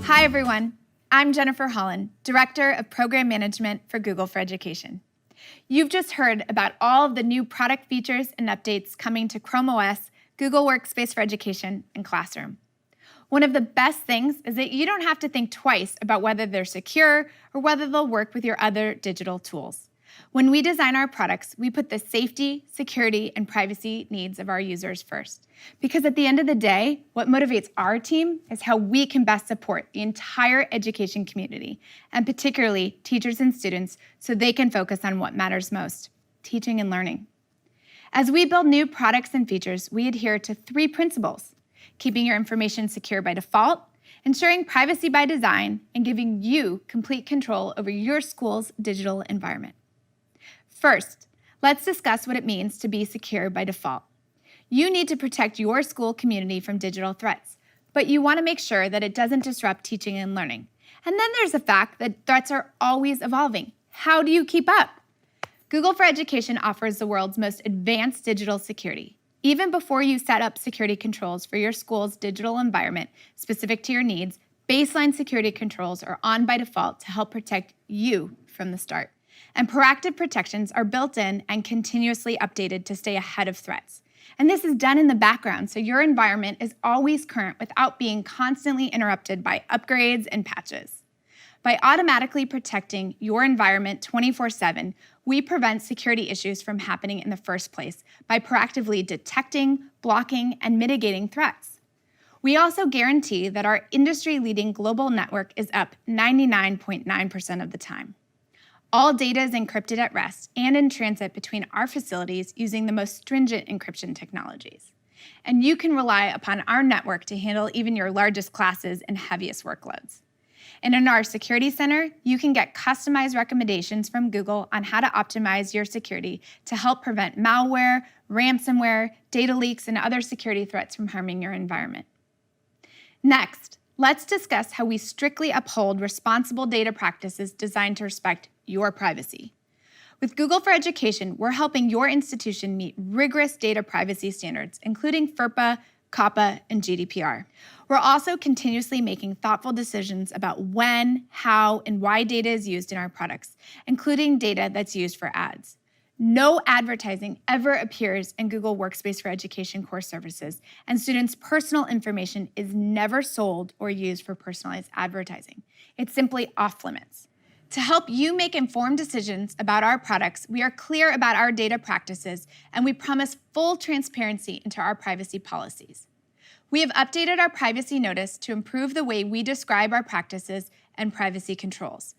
Hi, everyone. I'm Jennifer Holland, Director of Program Management for Google for Education. You've just heard about all of the new product features and updates coming to Chrome OS, Google Workspace for Education, and Classroom. One of the best things is that you don't have to think twice about whether they're secure or whether they'll work with your other digital tools. When we design our products, we put the safety, security, and privacy needs of our users first. Because at the end of the day, what motivates our team is how we can best support the entire education community, and particularly teachers and students, so they can focus on what matters most, teaching and learning. As we build new products and features, we adhere to 3 principles: keeping your information secure by default, ensuring privacy by design, and giving you complete control over your school's digital environment. First, let's discuss what it means to be secure by default. You need to protect your school community from digital threats, but you want to make sure that it doesn't disrupt teaching and learning. And then there's the fact that threats are always evolving. How do you keep up? Google for Education offers the world's most advanced digital security. Even before you set up security controls for your school's digital environment specific to your needs, baseline security controls are on by default to help protect you from the start. And proactive protections are built in and continuously updated to stay ahead of threats. And this is done in the background, so your environment is always current without being constantly interrupted by upgrades and patches. By automatically protecting your environment 24/7, we prevent security issues from happening in the first place by proactively detecting, blocking, and mitigating threats. We also guarantee that our industry-leading global network is up 99.9% of the time. All data is encrypted at rest and in transit between our facilities using the most stringent encryption technologies. And you can rely upon our network to handle even your largest classes and heaviest workloads. And in our Security Center, you can get customized recommendations from Google on how to optimize your security to help prevent malware, ransomware, data leaks, and other security threats from harming your environment. Next, let's discuss how we strictly uphold responsible data practices designed to respect your privacy. With Google for Education, we're helping your institution meet rigorous data privacy standards, including FERPA, COPPA, and GDPR. We're also continuously making thoughtful decisions about when, how, and why data is used in our products, including data that's used for ads. No advertising ever appears in Google Workspace for Education core services, and students' personal information is never sold or used for personalized advertising. It's simply off limits. To help you make informed decisions about our products, we are clear about our data practices, and we promise full transparency into our privacy policies. We have updated our privacy notice to improve the way we describe our practices and privacy controls.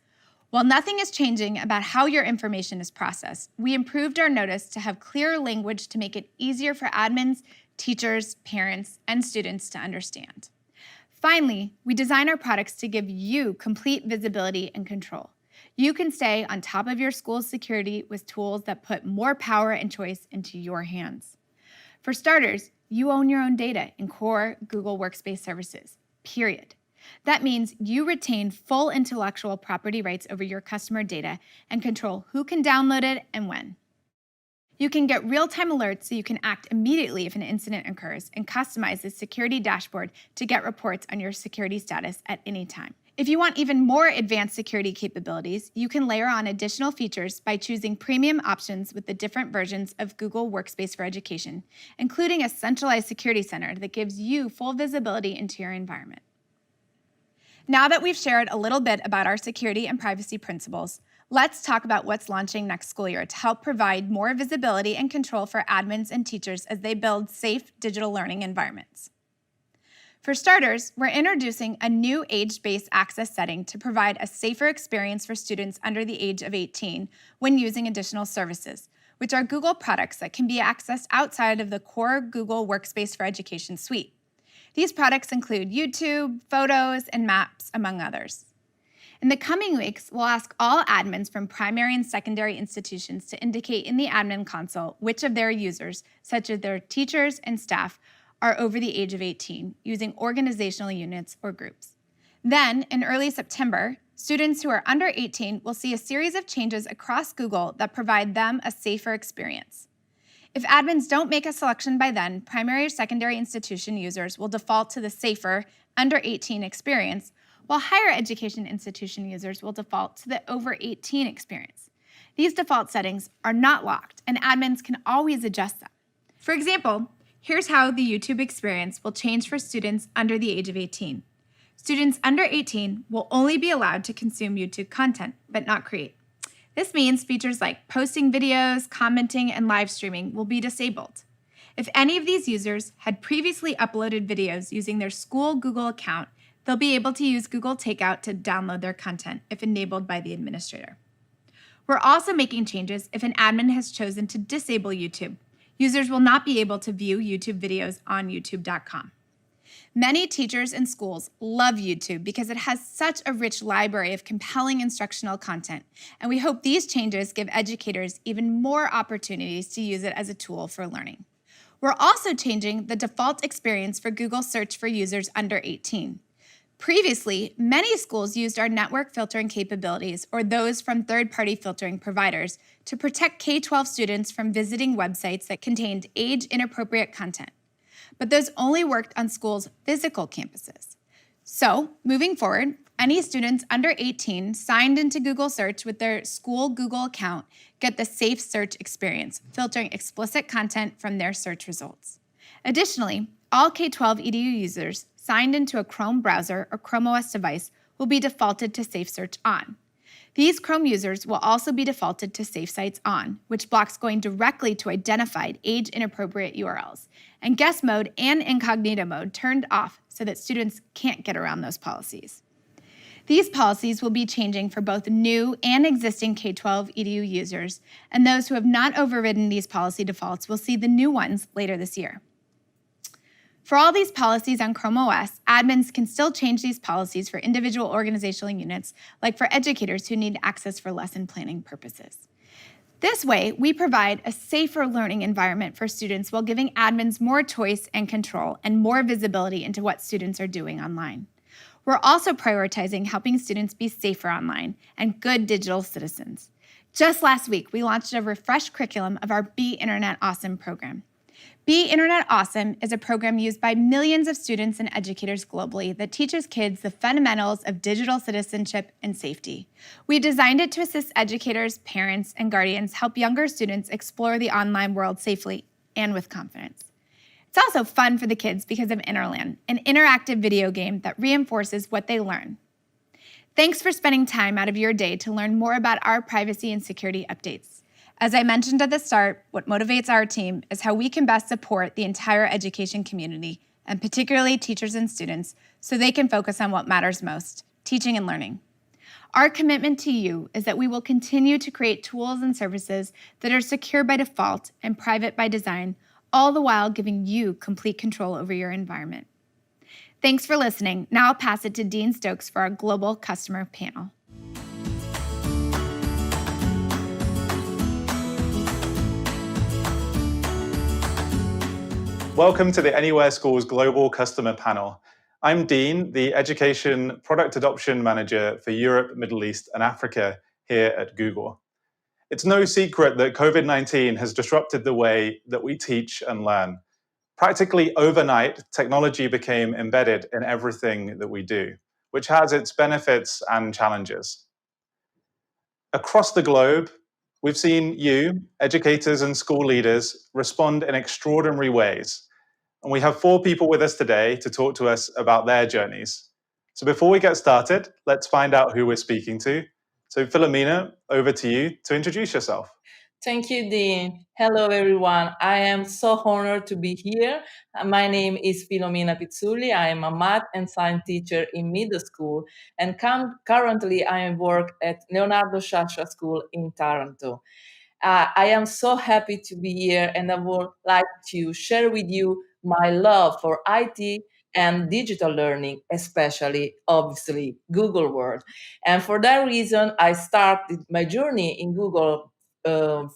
While nothing is changing about how your information is processed, we improved our notice to have clearer language to make it easier for admins, teachers, parents, and students to understand. Finally, we design our products to give you complete visibility and control. You can stay on top of your school's security with tools that put more power and choice into your hands. For starters, you own your own data in core Google Workspace services, period. That means you retain full intellectual property rights over your customer data and control who can download it and when. You can get real-time alerts so you can act immediately if an incident occurs and customize the security dashboard to get reports on your security status at any time. If you want even more advanced security capabilities, you can layer on additional features by choosing premium options with the different versions of Google Workspace for Education, including a centralized security center that gives you full visibility into your environment. Now that we've shared a little bit about our security and privacy principles, let's talk about what's launching next school year to help provide more visibility and control for admins and teachers as they build safe digital learning environments. For starters, we're introducing a new age-based access setting to provide a safer experience for students under the age of 18 when using additional services, which are Google products that can be accessed outside of the core Google Workspace for Education suite. These products include YouTube, photos, and maps, among others. In the coming weeks, we'll ask all admins from primary and secondary institutions to indicate in the admin console which of their users, such as their teachers and staff, are over the age of 18, using organizational units or groups. Then, in early September, students who are under 18 will see a series of changes across Google that provide them a safer experience. If admins don't make a selection by then, primary or secondary institution users will default to the safer under 18 experience, while higher education institution users will default to the over 18 experience. These default settings are not locked, and admins can always adjust them. For example, here's how the YouTube experience will change for students under the age of 18. Students under 18 will only be allowed to consume YouTube content, but not create. This means features like posting videos, commenting, and live streaming will be disabled. If any of these users had previously uploaded videos using their school Google account, they'll be able to use Google Takeout to download their content if enabled by the administrator. We're also making changes if an admin has chosen to disable YouTube. Users will not be able to view YouTube videos on youtube.com. Many teachers and schools love YouTube because it has such a rich library of compelling instructional content, and we hope these changes give educators even more opportunities to use it as a tool for learning. We're also changing the default experience for Google Search for users under 18. Previously, many schools used our network filtering capabilities or those from third-party filtering providers to protect K-12 students from visiting websites that contained age-inappropriate content. But those only worked on schools' physical campuses. So, moving forward, any students under 18 signed into Google Search with their school Google account get the safe search experience, filtering explicit content from their search results. Additionally, all K-12 EDU users signed into a Chrome browser or Chrome OS device will be defaulted to Safe Search On. These Chrome users will also be defaulted to Safe Sites On, which blocks going directly to identified age-inappropriate URLs, and guest mode and incognito mode turned off so that students can't get around those policies. These policies will be changing for both new and existing K-12 EDU users, and those who have not overridden these policy defaults will see the new ones later this year. For all these policies on Chrome OS, admins can still change these policies for individual organizational units, like for educators who need access for lesson planning purposes. This way, we provide a safer learning environment for students while giving admins more choice and control and more visibility into what students are doing online. We're also prioritizing helping students be safer online and good digital citizens. Just last week, we launched a refreshed curriculum of our Be Internet Awesome program. Be Internet Awesome is a program used by millions of students and educators globally that teaches kids the fundamentals of digital citizenship and safety. We designed it to assist educators, parents, and guardians help younger students explore the online world safely and with confidence. It's also fun for the kids because of Interland, an interactive video game that reinforces what they learn. Thanks for spending time out of your day to learn more about our privacy and security updates. As I mentioned at the start, what motivates our team is how we can best support the entire education community, and particularly teachers and students, so they can focus on what matters most, teaching and learning. Our commitment to you is that we will continue to create tools and services that are secure by default and private by design, all the while giving you complete control over your environment. Thanks for listening. Now I'll pass it to Dean Stokes for our Global Customer Panel. Welcome to the Anywhere Schools Global Customer Panel. I'm Dean, the Education Product Adoption Manager for Europe, Middle East, and Africa here at Google. It's no secret that COVID-19 has disrupted the way that we teach and learn. Practically overnight, technology became embedded in everything that we do, which has its benefits and challenges. Across the globe, we've seen you, educators and school leaders, respond in extraordinary ways. And we have 4 people with us today to talk to us about their journeys. So before we get started, let's find out who we're speaking to. So Philomena, over to you to introduce yourself. Thank you, Dean. Hello, everyone. I am so honored to be here. My name is Filomena Pizzulli. I am a math and science teacher in middle school, and currently I work at Leonardo Sciascia School in Taranto. I am so happy to be here, and I would like to share with you my love for IT and digital learning, especially, obviously, Google World. And for that reason, I started my journey in Google,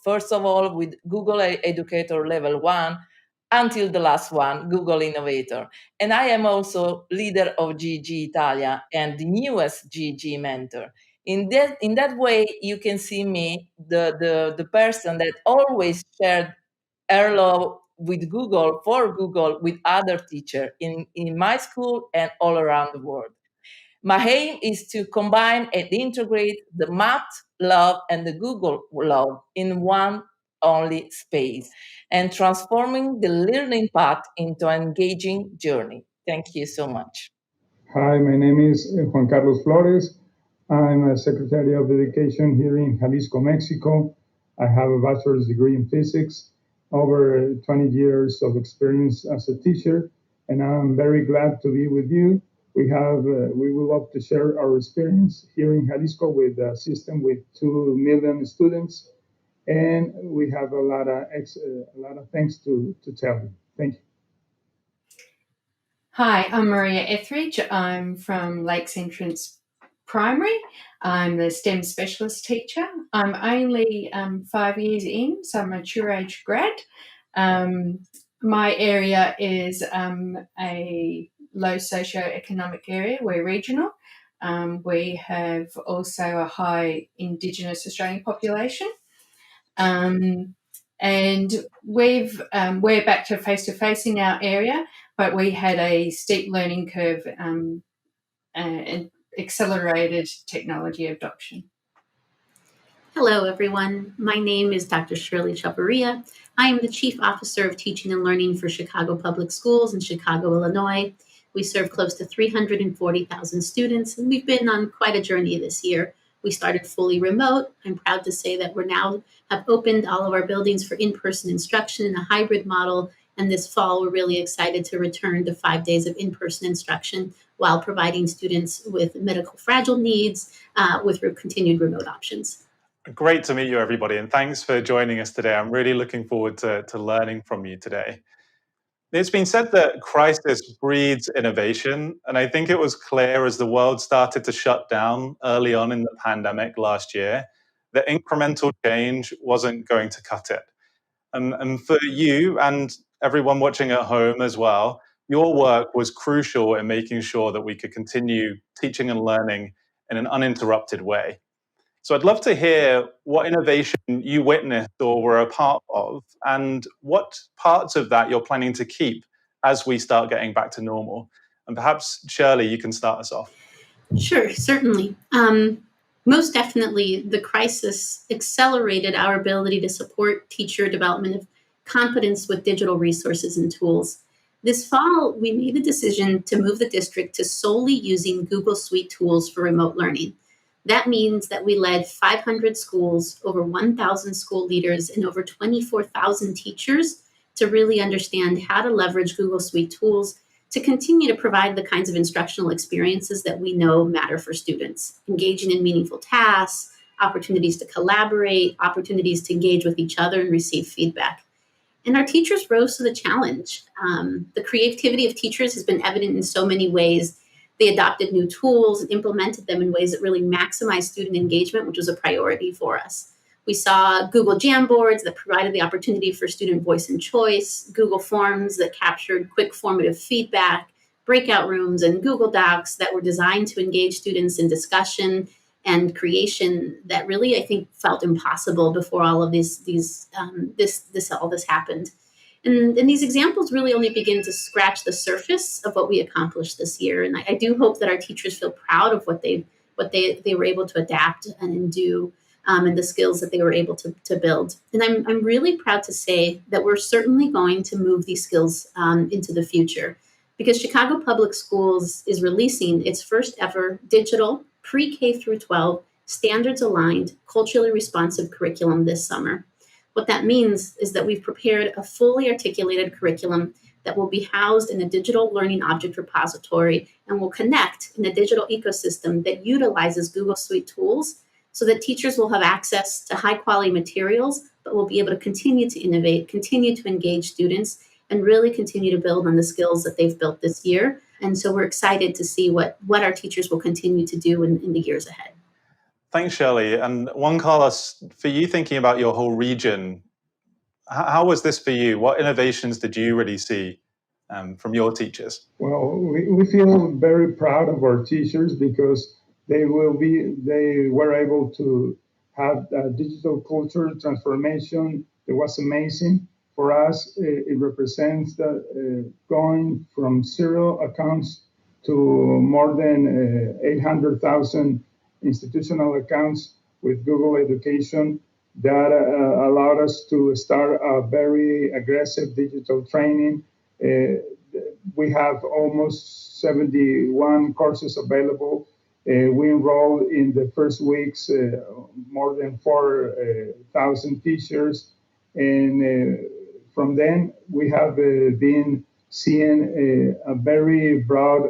first of all, with Google Educator Level 1, until the last one, Google Innovator. And I am also leader of GG Italia and the newest GG mentor. In that way, you can see me, the person that always shared her love with Google, for Google, with other teachers in my school and all around the world. My aim is to combine and integrate the math love and the Google love in one only space, and transforming the learning path into an engaging journey. Thank you so much. Hi, my name is Juan Carlos Flores. I'm a Secretary of Education here in Jalisco, Mexico. I have a bachelor's degree in physics, over 20 years of experience as a teacher, and I'm very glad to be with you. We would love to share our experience here in Jalisco with a system with 2 million students, and we have a lot of things to tell you. Thank you. Hi, I'm Maria Etheridge. I'm from Lakes Entrance Primary. I'm the STEM specialist teacher. I'm only 5 years in, so I'm a mature age grad. My area is a low socioeconomic area. We're regional. We have also a high Indigenous Australian population. And we're back to face-to-face in our area, but we had a steep learning curve and accelerated technology adoption. Hello, everyone. My name is Dr. Shirley Chavarria. I am the Chief Officer of Teaching and Learning for Chicago Public Schools in Chicago, Illinois. We serve close to 340,000 students, and we've been on quite a journey this year. We started fully remote. I'm proud to say that we now have opened all of our buildings for in-person instruction in a hybrid model. And this fall, we're really excited to return to 5 days of in-person instruction while providing students with medical fragile needs with continued remote options. Great to meet you, everybody, and thanks for joining us today. I'm really looking forward to learning from you today. It's been said that crisis breeds innovation, and I think it was clear as the world started to shut down early on in the pandemic last year that incremental change wasn't going to cut it. And for you and everyone watching at home as well, your work was crucial in making sure that we could continue teaching and learning in an uninterrupted way. So I'd love to hear what innovation you witnessed or were a part of, and what parts of that you're planning to keep as we start getting back to normal. And perhaps, Shirley, you can start us off. Sure, certainly. Most definitely, the crisis accelerated our ability to support teacher development of competence with digital resources and tools. This fall, we made the decision to move the district to solely using Google Suite tools for remote learning. That means that we led 500 schools, over 1,000 school leaders, and over 24,000 teachers to really understand how to leverage Google Suite tools to continue to provide the kinds of instructional experiences that we know matter for students, engaging in meaningful tasks, opportunities to collaborate, opportunities to engage with each other and receive feedback. And our teachers rose to the challenge. The creativity of teachers has been evident in so many ways. They adopted new tools and implemented them in ways that really maximized student engagement, which was a priority for us. We saw Google Jamboards that provided the opportunity for student voice and choice, Google Forms that captured quick formative feedback, breakout rooms, and Google Docs that were designed to engage students in discussion and creation that really, I think, felt impossible before all of all this happened. And these examples really only begin to scratch the surface of what we accomplished this year. And I do hope that our teachers feel proud of what they were able to adapt and do. And the skills that they were able to build. And I'm really proud to say that we're certainly going to move these skills into the future, because Chicago Public Schools is releasing its first ever digital pre-K through 12 standards aligned, culturally responsive curriculum this summer. What that means is that we've prepared a fully articulated curriculum that will be housed in a digital learning object repository and will connect in a digital ecosystem that utilizes Google Suite tools, so that teachers will have access to high quality materials, but will be able to continue to innovate, continue to engage students, and really continue to build on the skills that they've built this year. And so we're excited to see what our teachers will continue to do in the years ahead. Thanks, Shirley. And Juan Carlos, for you thinking about your whole region, how was this for you? What innovations did you really see from your teachers? Well, we feel very proud of our teachers because they were able to have a digital culture transformation. It was amazing. For us, it represents going from 0 accounts to more than 800,000 institutional accounts with Google Education. That allowed us to start a very aggressive digital training. We have almost 71 courses available. We enrolled in the first weeks more than 4,000 teachers. And from then, we have been seeing a very broad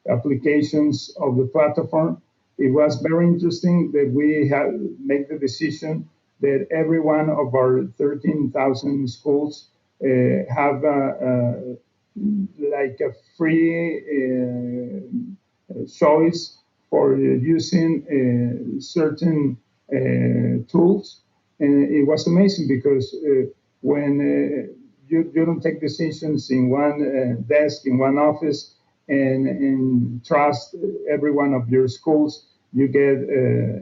applications of the platform. It was very interesting that we had made the decision that every one of our 13,000 schools have like a free choice for using certain tools. And it was amazing because when you don't take decisions in one desk, in one office, and trust every one of your schools, you get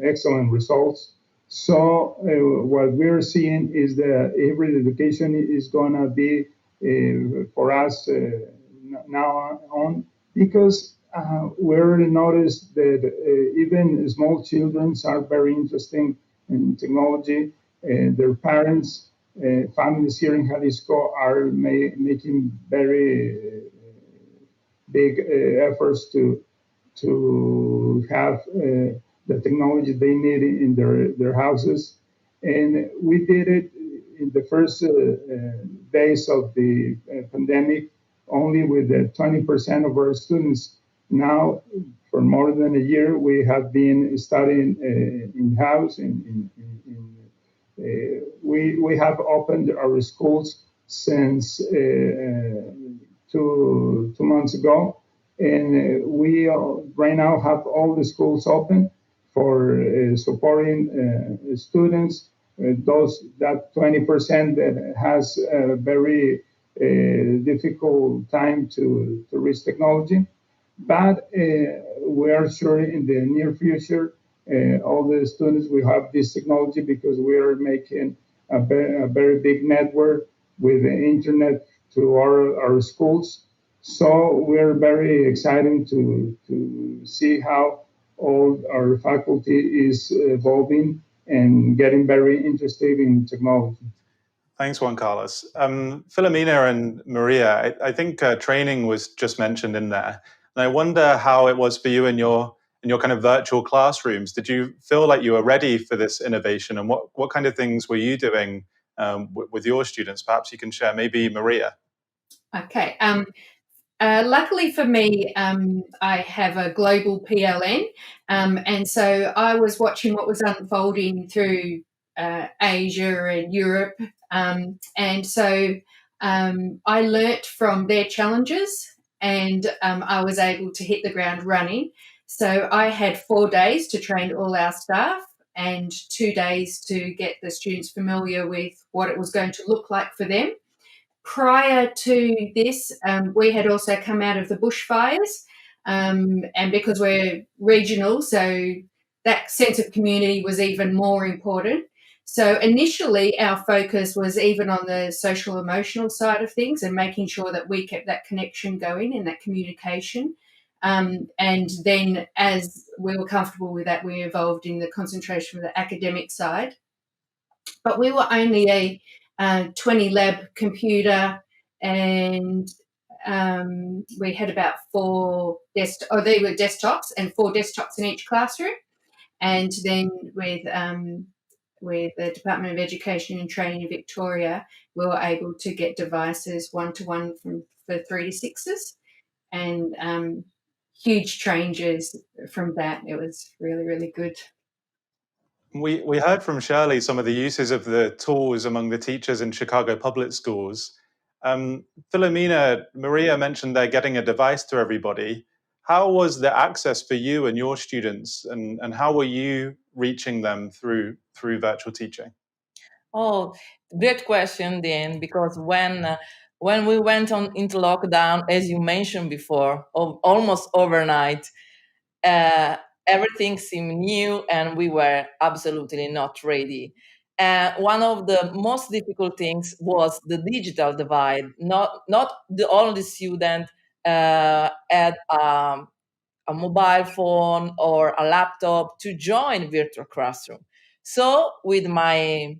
excellent results. So what we're seeing is that hybrid education is going to be for us now on, because we already noticed that even small children are very interested in technology. Their parents, families here in Jalisco are making very big efforts to have the technology they need in their houses. And we did it in the first days of the pandemic, only with 20% of our students. Now, for more than a year, we have been studying in-house. We have opened our schools since 2 months ago. And we right now have all the schools open for supporting students, that 20% that has a very difficult time to reach technology. But we are sure in the near future all the students will have this technology because we are making a very big network with the internet to our schools. So we're very excited to see how all our faculty is evolving and getting very interested in technology. Thanks, Juan Carlos. Filomena and Maria, I think training was just mentioned in there. And I wonder how it was for you in your kind of virtual classrooms. Did you feel like you were ready for this innovation? And what kind of things were you doing with your students? Perhaps you can share, maybe Maria. Okay. Luckily for me, I have a global PLN, and so I was watching what was unfolding through Asia and Europe, and so I learnt from their challenges, and I was able to hit the ground running. So I had 4 days to train all our staff and 2 days to get the students familiar with what it was going to look like for them. Prior to this, we had also come out of the bushfires, and because we're regional, so that sense of community was even more important. So initially, our focus was even on the social emotional side of things and making sure that we kept that connection going and that communication. And then, as we were comfortable with that, we evolved in the concentration of the academic side. But we were only a 20 lab computer, and we had about they were desktops and 4 desktops in each classroom. And then with the Department of Education and Training in Victoria, we were able to get devices one-to-one for 3 to 6s, and huge changes from that. It was really, really good. We heard from Shirley some of the uses of the tools among the teachers in Chicago public schools. Filomena, Maria mentioned they're getting a device to everybody. How was the access for you and your students, and how were you reaching them through virtual teaching? Oh, great question, Dan, because when we went into lockdown, as you mentioned before, almost overnight, everything seemed new and we were absolutely not ready. One of the most difficult things was the digital divide. Not all the student had a mobile phone or a laptop to join virtual classroom. So with my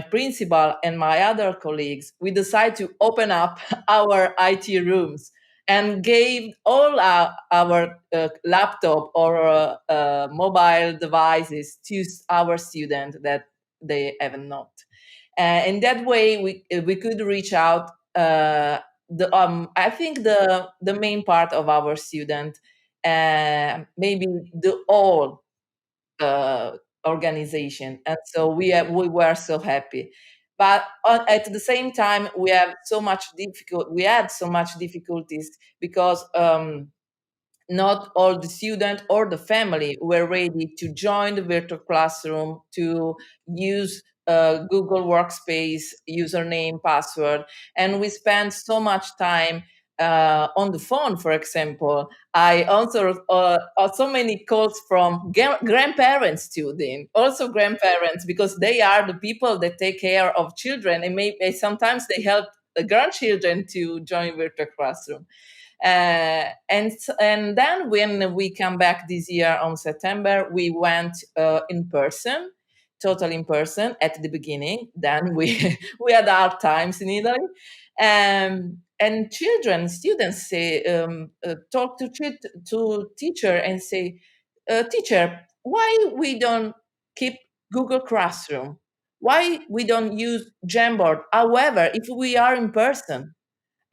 principal and my other colleagues, we decided to open up our IT rooms and gave all our laptop or mobile devices to our students that they have not. In that way, we could reach out. I think the main part of our student, maybe the whole organization, and so we were so happy. But at the same time, we had so much difficulties because not all the student or the family were ready to join the virtual classroom, to use Google Workspace username, password, and we spent so much time on the phone. For example, I answered so many calls from grandparents to them, also grandparents, because they are the people that take care of children, and maybe sometimes they help the grandchildren to join virtual classroom. And then when we come back this year on September, we went in person, totally in person at the beginning. Then we we had hard times in Italy, and students say talk to teacher and say, teacher, why we don't keep Google Classroom? Why we don't use Jamboard? However, if we are in person,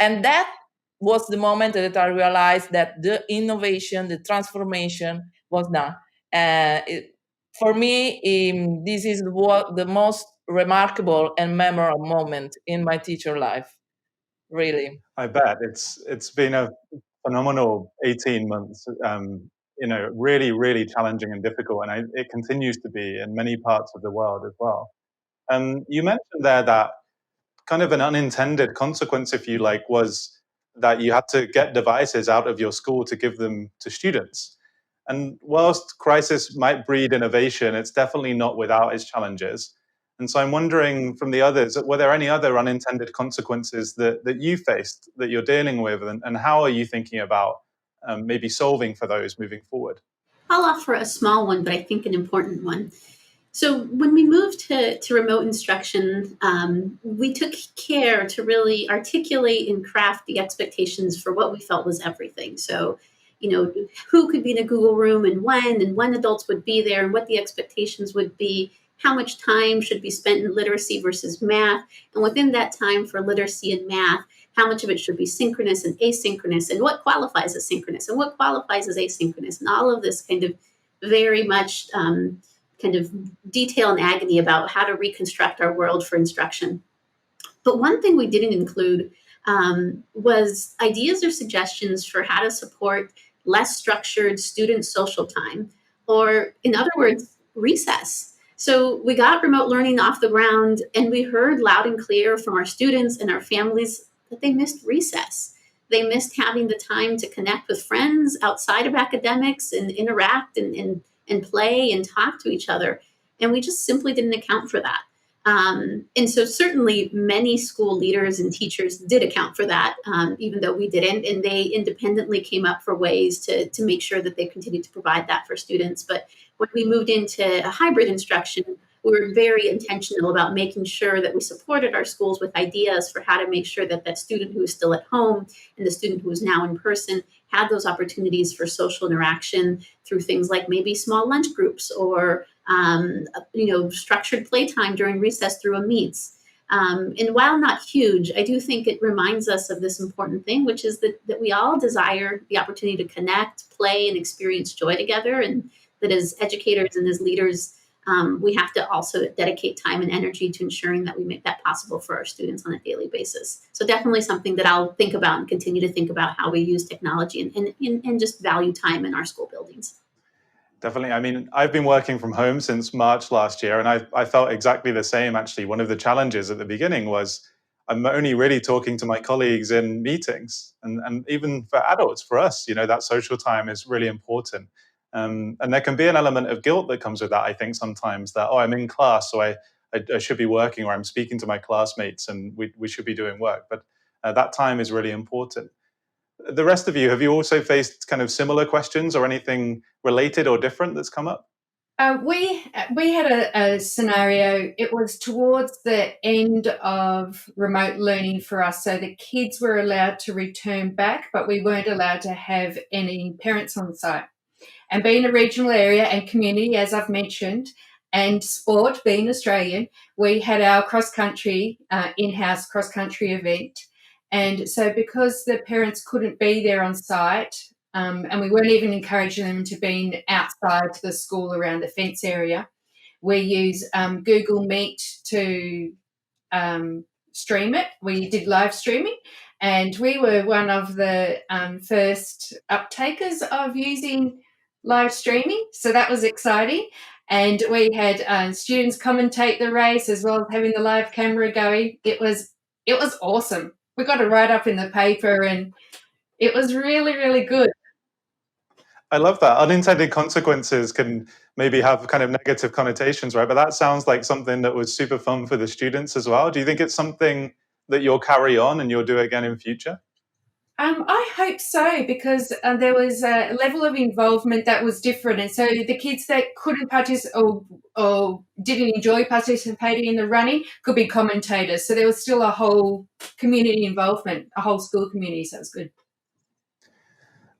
and that was the moment that I realized that the innovation, the transformation was done. For me, this is the most remarkable and memorable moment in my teacher life. Really. I bet it's been a phenomenal 18 months. Really, really challenging and difficult, and it continues to be in many parts of the world as well. You mentioned there that kind of an unintended consequence, if you like, was that you had to get devices out of your school to give them to students. And whilst crisis might breed innovation, it's definitely not without its challenges. And so I'm wondering from the others, were there any other unintended consequences that you faced, that you're dealing with, and how are you thinking about maybe solving for those moving forward? I'll offer a small one, but I think an important one. So when we moved to remote instruction, we took care to really articulate and craft the expectations for what we felt was everything. So, who could be in a Google room and when adults would be there and what the expectations would be, how much time should be spent in literacy versus math, and within that time for literacy and math, how much of it should be synchronous and asynchronous, and what qualifies as synchronous and what qualifies as asynchronous, and all of this kind of very much kind of detail and agony about how to reconstruct our world for instruction. But one thing we didn't include was ideas or suggestions for how to support less structured student social time, or in other words, recess. So we got remote learning off the ground, and we heard loud and clear from our students and our families that they missed recess. They missed having the time to connect with friends outside of academics and interact and play and talk to each other. And we just simply didn't account for that. And so certainly many school leaders and teachers did account for that, even though we didn't. And they independently came up for ways to make sure that they continued to provide that for students. But when we moved into a hybrid instruction, we were very intentional about making sure that we supported our schools with ideas for how to make sure that that student who is still at home and the student who is now in person had those opportunities for social interaction through things like maybe small lunch groups or structured playtime during recess through a meets. And while not huge, I do think it reminds us of this important thing, which is that we all desire the opportunity to connect, play, and experience joy together. And that as educators and as leaders, we have to also dedicate time and energy to ensuring that we make that possible for our students on a daily basis. So definitely something that I'll think about and continue to think about how we use technology and just value time in our school buildings. Definitely. I mean, I've been working from home since March last year, and I felt exactly the same, actually. One of the challenges at the beginning was I'm only really talking to my colleagues in meetings. And even for adults, for us, that social time is really important. And there can be an element of guilt that comes with that, I think, sometimes, that, I'm in class, so I should be working, or I'm speaking to my classmates and we should be doing work. But that time is really important. The rest of you, have you also faced kind of similar questions or anything related or different that's come up? We had a scenario. It was towards the end of remote learning for us. So the kids were allowed to return back, but we weren't allowed to have any parents on site. And being a regional area and community, as I've mentioned, and sport, being Australian, we had our cross-country, in-house cross-country event. And so because the parents couldn't be there on site, and we weren't even encouraging them to be outside the school around the fence area, we use Google Meet to stream it. We did live streaming, and we were one of the first uptakers of using live streaming. So that was exciting. And we had students commentate the race as well as having the live camera going. It was awesome. We got a write-up in the paper, and it was really, really good. I love that. Unintended consequences can maybe have kind of negative connotations, right? But that sounds like something that was super fun for the students as well. Do you think it's something that you'll carry on and you'll do again in future? I hope so, because there was a level of involvement that was different. And so the kids that couldn't participate or didn't enjoy participating in the running could be commentators. So there was still a whole community involvement, a whole school community. So it was good.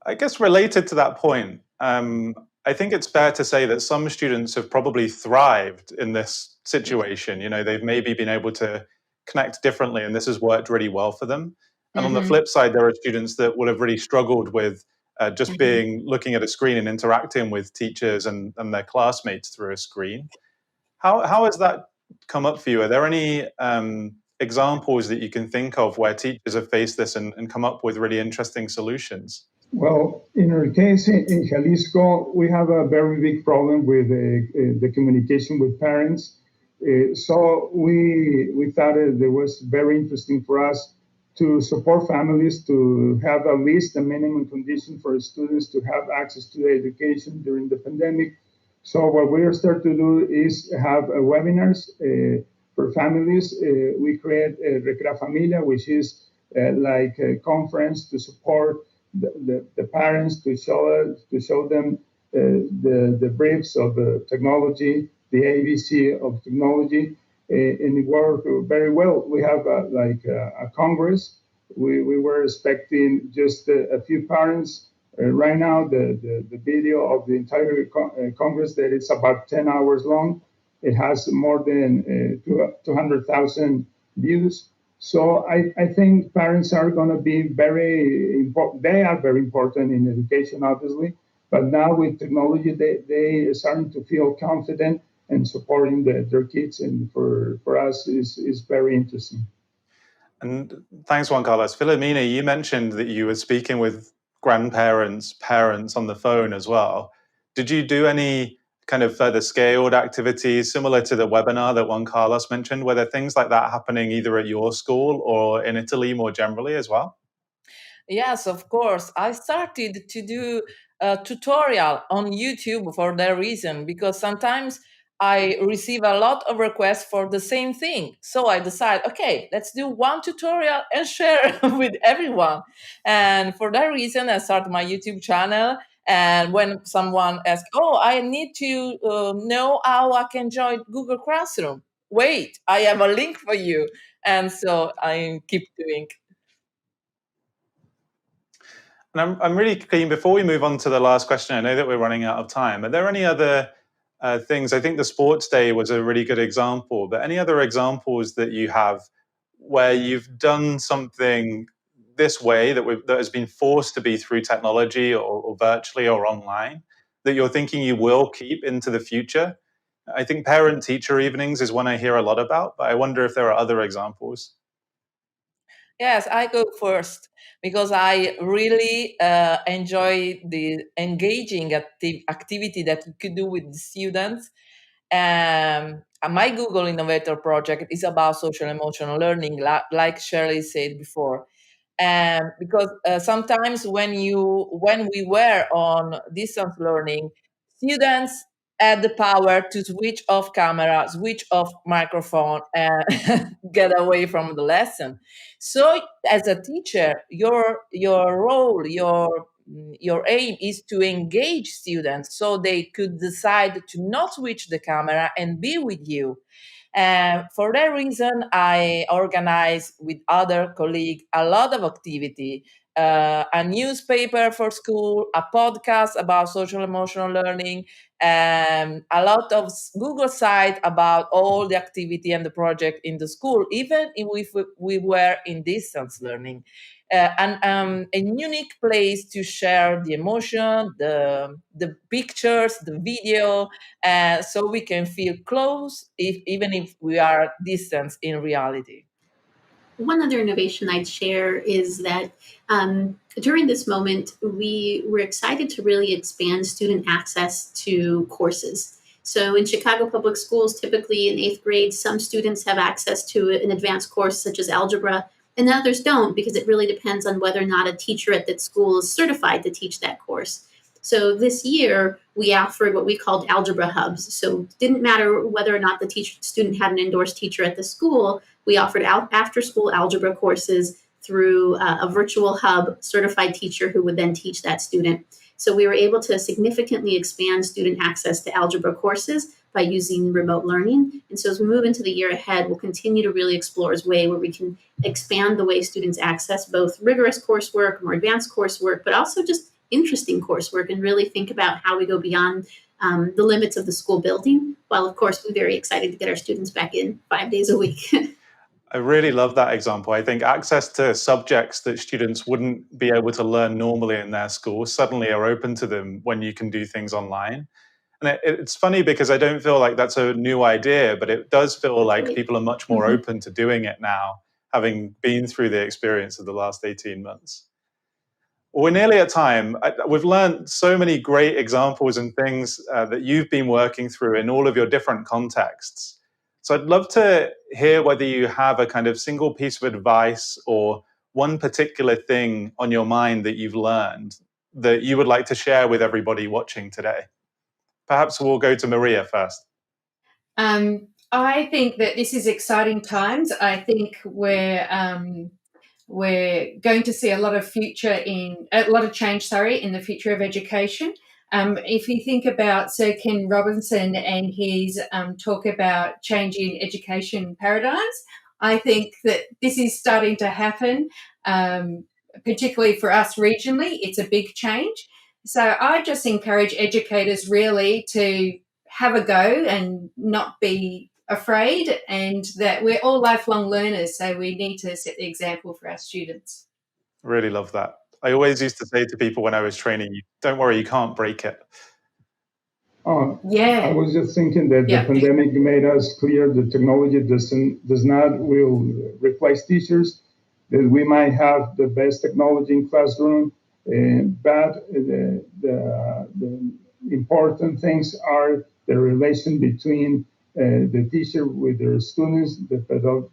I guess related to that point, I think it's fair to say that some students have probably thrived in this situation. They've maybe been able to connect differently, and this has worked really well for them. And on the flip side, there are students that will have really struggled with just looking at a screen and interacting with teachers and their classmates through a screen. How has that come up for you? Are there any examples that you can think of where teachers have faced this and come up with really interesting solutions? Well, in our case in Jalisco, we have a very big problem with the communication with parents. So we thought it was very interesting for us to support families to have at least a minimum condition for students to have access to education during the pandemic. So what we are starting to do is have webinars for families. We create Recrea Familia, which is like a conference to support the parents to show them the briefs of the technology, the ABC of technology, and it worked very well. We have a Congress. We were expecting just a few parents. Right now, the video of the entire Congress that is about 10 hours long, it has more than 200,000 views. So I think parents are going to be very important. They are very important in education, obviously. But now with technology, they are starting to feel confident and supporting their kids. And for us, is very interesting. And thanks, Juan Carlos. Filomena, you mentioned that you were speaking with grandparents, parents on the phone as well. Did you do any kind of further scaled activities similar to the webinar that Juan Carlos mentioned? Were there things like that happening either at your school or in Italy more generally as well? Yes, of course. I started to do a tutorial on YouTube for that reason, because sometimes I receive a lot of requests for the same thing. So I decide, okay, let's do one tutorial and share with everyone. And for that reason, I started my YouTube channel. And when someone asks, oh, I need to know how I can join Google Classroom. Wait, I have a link for you. And so I keep doing. And I'm really keen, before we move on to the last question, I know that we're running out of time. Are there any other things? I think the sports day was a really good example, but any other examples that you have where you've done something this way that has been forced to be through technology or virtually or online that you're thinking you will keep into the future? I think parent-teacher evenings is one I hear a lot about, but I wonder if there are other examples. Yes, I go first because I really enjoy the engaging activity that we could do with the students. My Google Innovator project is about social emotional learning, like Shirley said before. Because sometimes when we were on distance learning, students had the power to switch off camera, switch off microphone, and get away from the lesson. So, as a teacher, your role, your aim is to engage students so they could decide to not switch the camera and be with you. For that reason, I organize with other colleagues a lot of activity, a newspaper for school, a podcast about social emotional learning, and a lot of Google site about all the activity and the project in the school, even if we were in distance learning. And a unique place to share the emotion, the pictures, the video, so we can feel close, even if we are distant in reality. One other innovation I'd share is that during this moment, we were excited to really expand student access to courses. So in Chicago Public Schools, typically in 8th grade, some students have access to an advanced course such as algebra, and others don't, because it really depends on whether or not a teacher at that school is certified to teach that course. So this year, we offered what we called algebra hubs. So it didn't matter whether or not the student had an endorsed teacher at the school. We offered after-school algebra courses through a virtual hub certified teacher who would then teach that student. So we were able to significantly expand student access to algebra courses by using remote learning. And so as we move into the year ahead, we'll continue to really explore a way where we can expand the way students access both rigorous coursework, more advanced coursework, but also just interesting coursework, and really think about how we go beyond the limits of the school building, while of course we're very excited to get our students back in 5 days a week. I really love that example. I think access to subjects that students wouldn't be able to learn normally in their school suddenly are open to them when you can do things online. And it's funny because I don't feel like that's a new idea, but it does feel like people are much more open to doing it now, having been through the experience of the last 18 months. Well, we're nearly at time. We've learned so many great examples and things that you've been working through in all of your different contexts. So I'd love to hear whether you have a kind of single piece of advice or one particular thing on your mind that you've learned that you would like to share with everybody watching today? Perhaps we'll go to Maria first. I think that this is exciting times. I think we're going to see a lot of change, in the future of education. If you think about Sir Ken Robinson and his talk about changing education paradigms, I think that this is starting to happen, particularly for us regionally. It's a big change. So I just encourage educators really to have a go and not be afraid, and that we're all lifelong learners, so we need to set the example for our students. Really love that. I always used to say to people when I was training, don't worry, you can't break it. I was just thinking that the pandemic made us clear that technology will replace teachers, that we might have the best technology in classroom, but the important things are the relation between the teacher with their students, the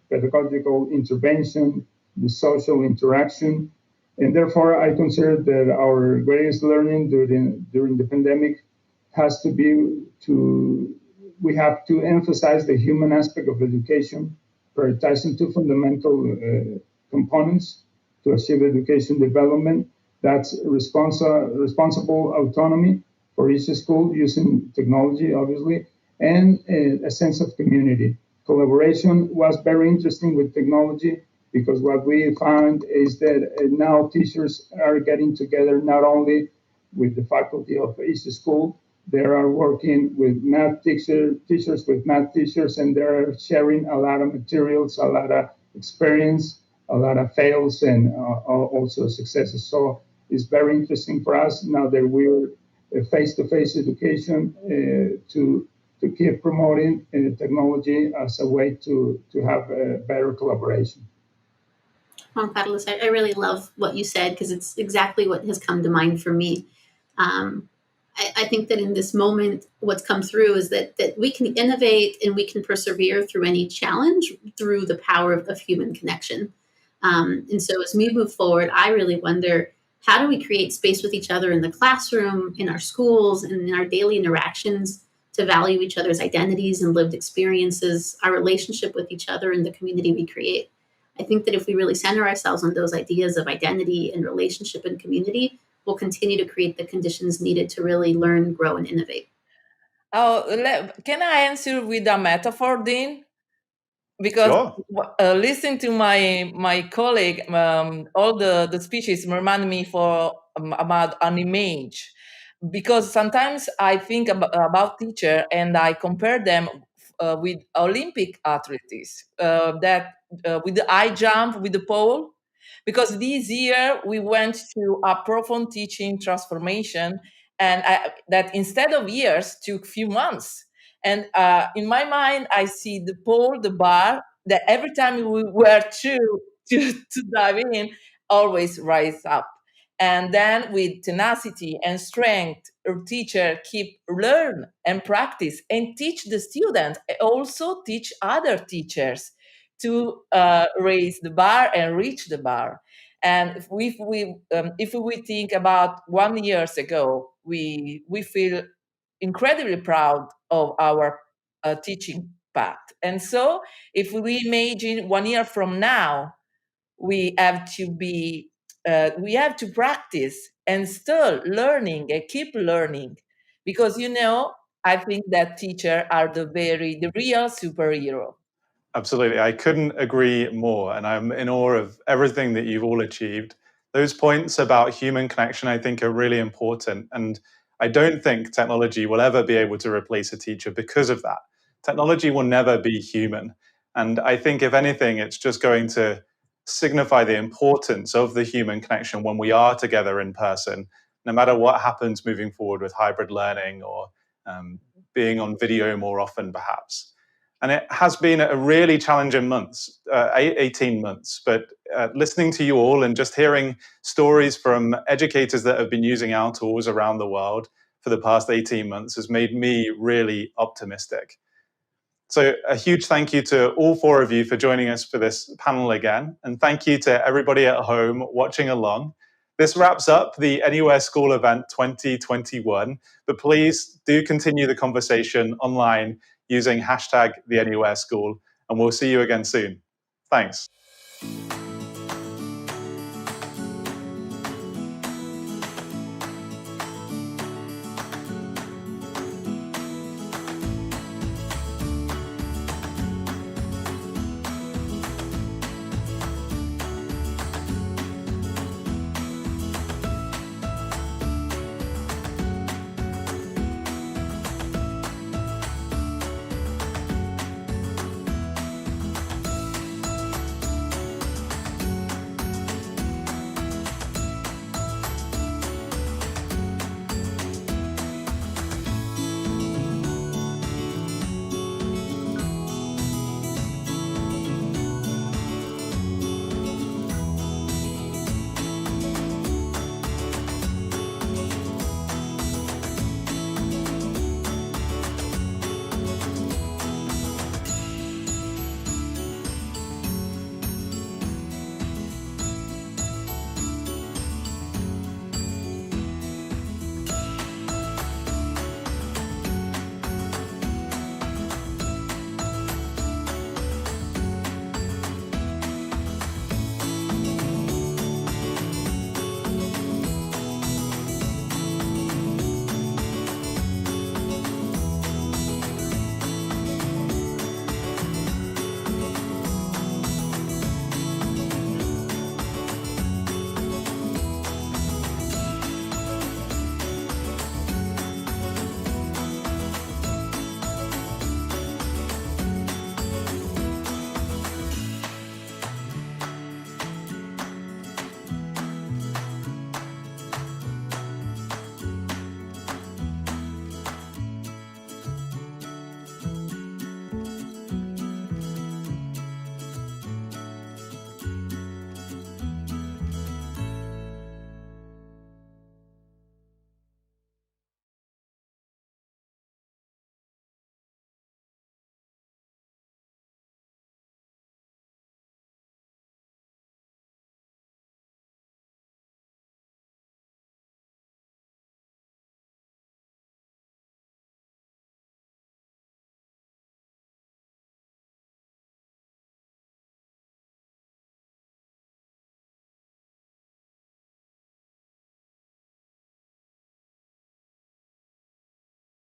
pedagogical intervention, the social interaction. And therefore, I consider that our greatest learning during the pandemic has to be we have to emphasize the human aspect of education, prioritizing two fundamental components to achieve education development. That's responsible autonomy for each school using technology, obviously, and a sense of community. Collaboration was very interesting with technology, because what we found is that now teachers are getting together not only with the faculty of each school, they are working with math teachers with math teachers, and they're sharing a lot of materials, a lot of experience, a lot of fails, and also successes. So it's very interesting for us now that we're face-to-face education to keep promoting technology as a way to have better collaboration. Juan Carlos, I really love what you said, because it's exactly what has come to mind for me. I think that in this moment, what's come through is that we can innovate and we can persevere through any challenge through the power of human connection. And so as we move forward, I really wonder, how do we create space with each other in the classroom, in our schools, and in our daily interactions to value each other's identities and lived experiences, our relationship with each other and the community we create? I think that if we really center ourselves on those ideas of identity and relationship and community, we'll continue to create the conditions needed to really learn, grow, and innovate. Can I answer with a metaphor, Dean? Because listening to my colleague, all the speeches remind me about an image. Because sometimes I think about teacher and I compare them with Olympic athletes with the high jump, with the pole. Because this year we went to a profound teaching transformation, and that instead of years took few months. And in my mind, I see the pole, the bar, that every time we were to dive in, always rise up. And then with tenacity and strength, our teacher keep learn and practice and teach the students, also teach other teachers to raise the bar and reach the bar. And if we think about 1 year ago, we feel incredibly proud of our teaching path. And so if we imagine 1 year from now, we have to practice and still learning and keep learning, because I think that teachers are the real superhero. Absolutely. I couldn't agree more. And I'm in awe of everything that you've all achieved. Those points about human connection, I think, are really important. And I don't think technology will ever be able to replace a teacher because of that. Technology will never be human. And I think, if anything, it's just going to signify the importance of the human connection when we are together in person, no matter what happens moving forward with hybrid learning or being on video more often, perhaps. And it has been a really challenging 18 months. But listening to you all and just hearing stories from educators that have been using our tools around the world for the past 18 months has made me really optimistic. So a huge thank you to all four of you for joining us for this panel again. And thank you to everybody at home watching along. This wraps up the Anywhere School event 2021, but please do continue the conversation online using hashtag the Anywhere School, and we'll see you again soon. Thanks.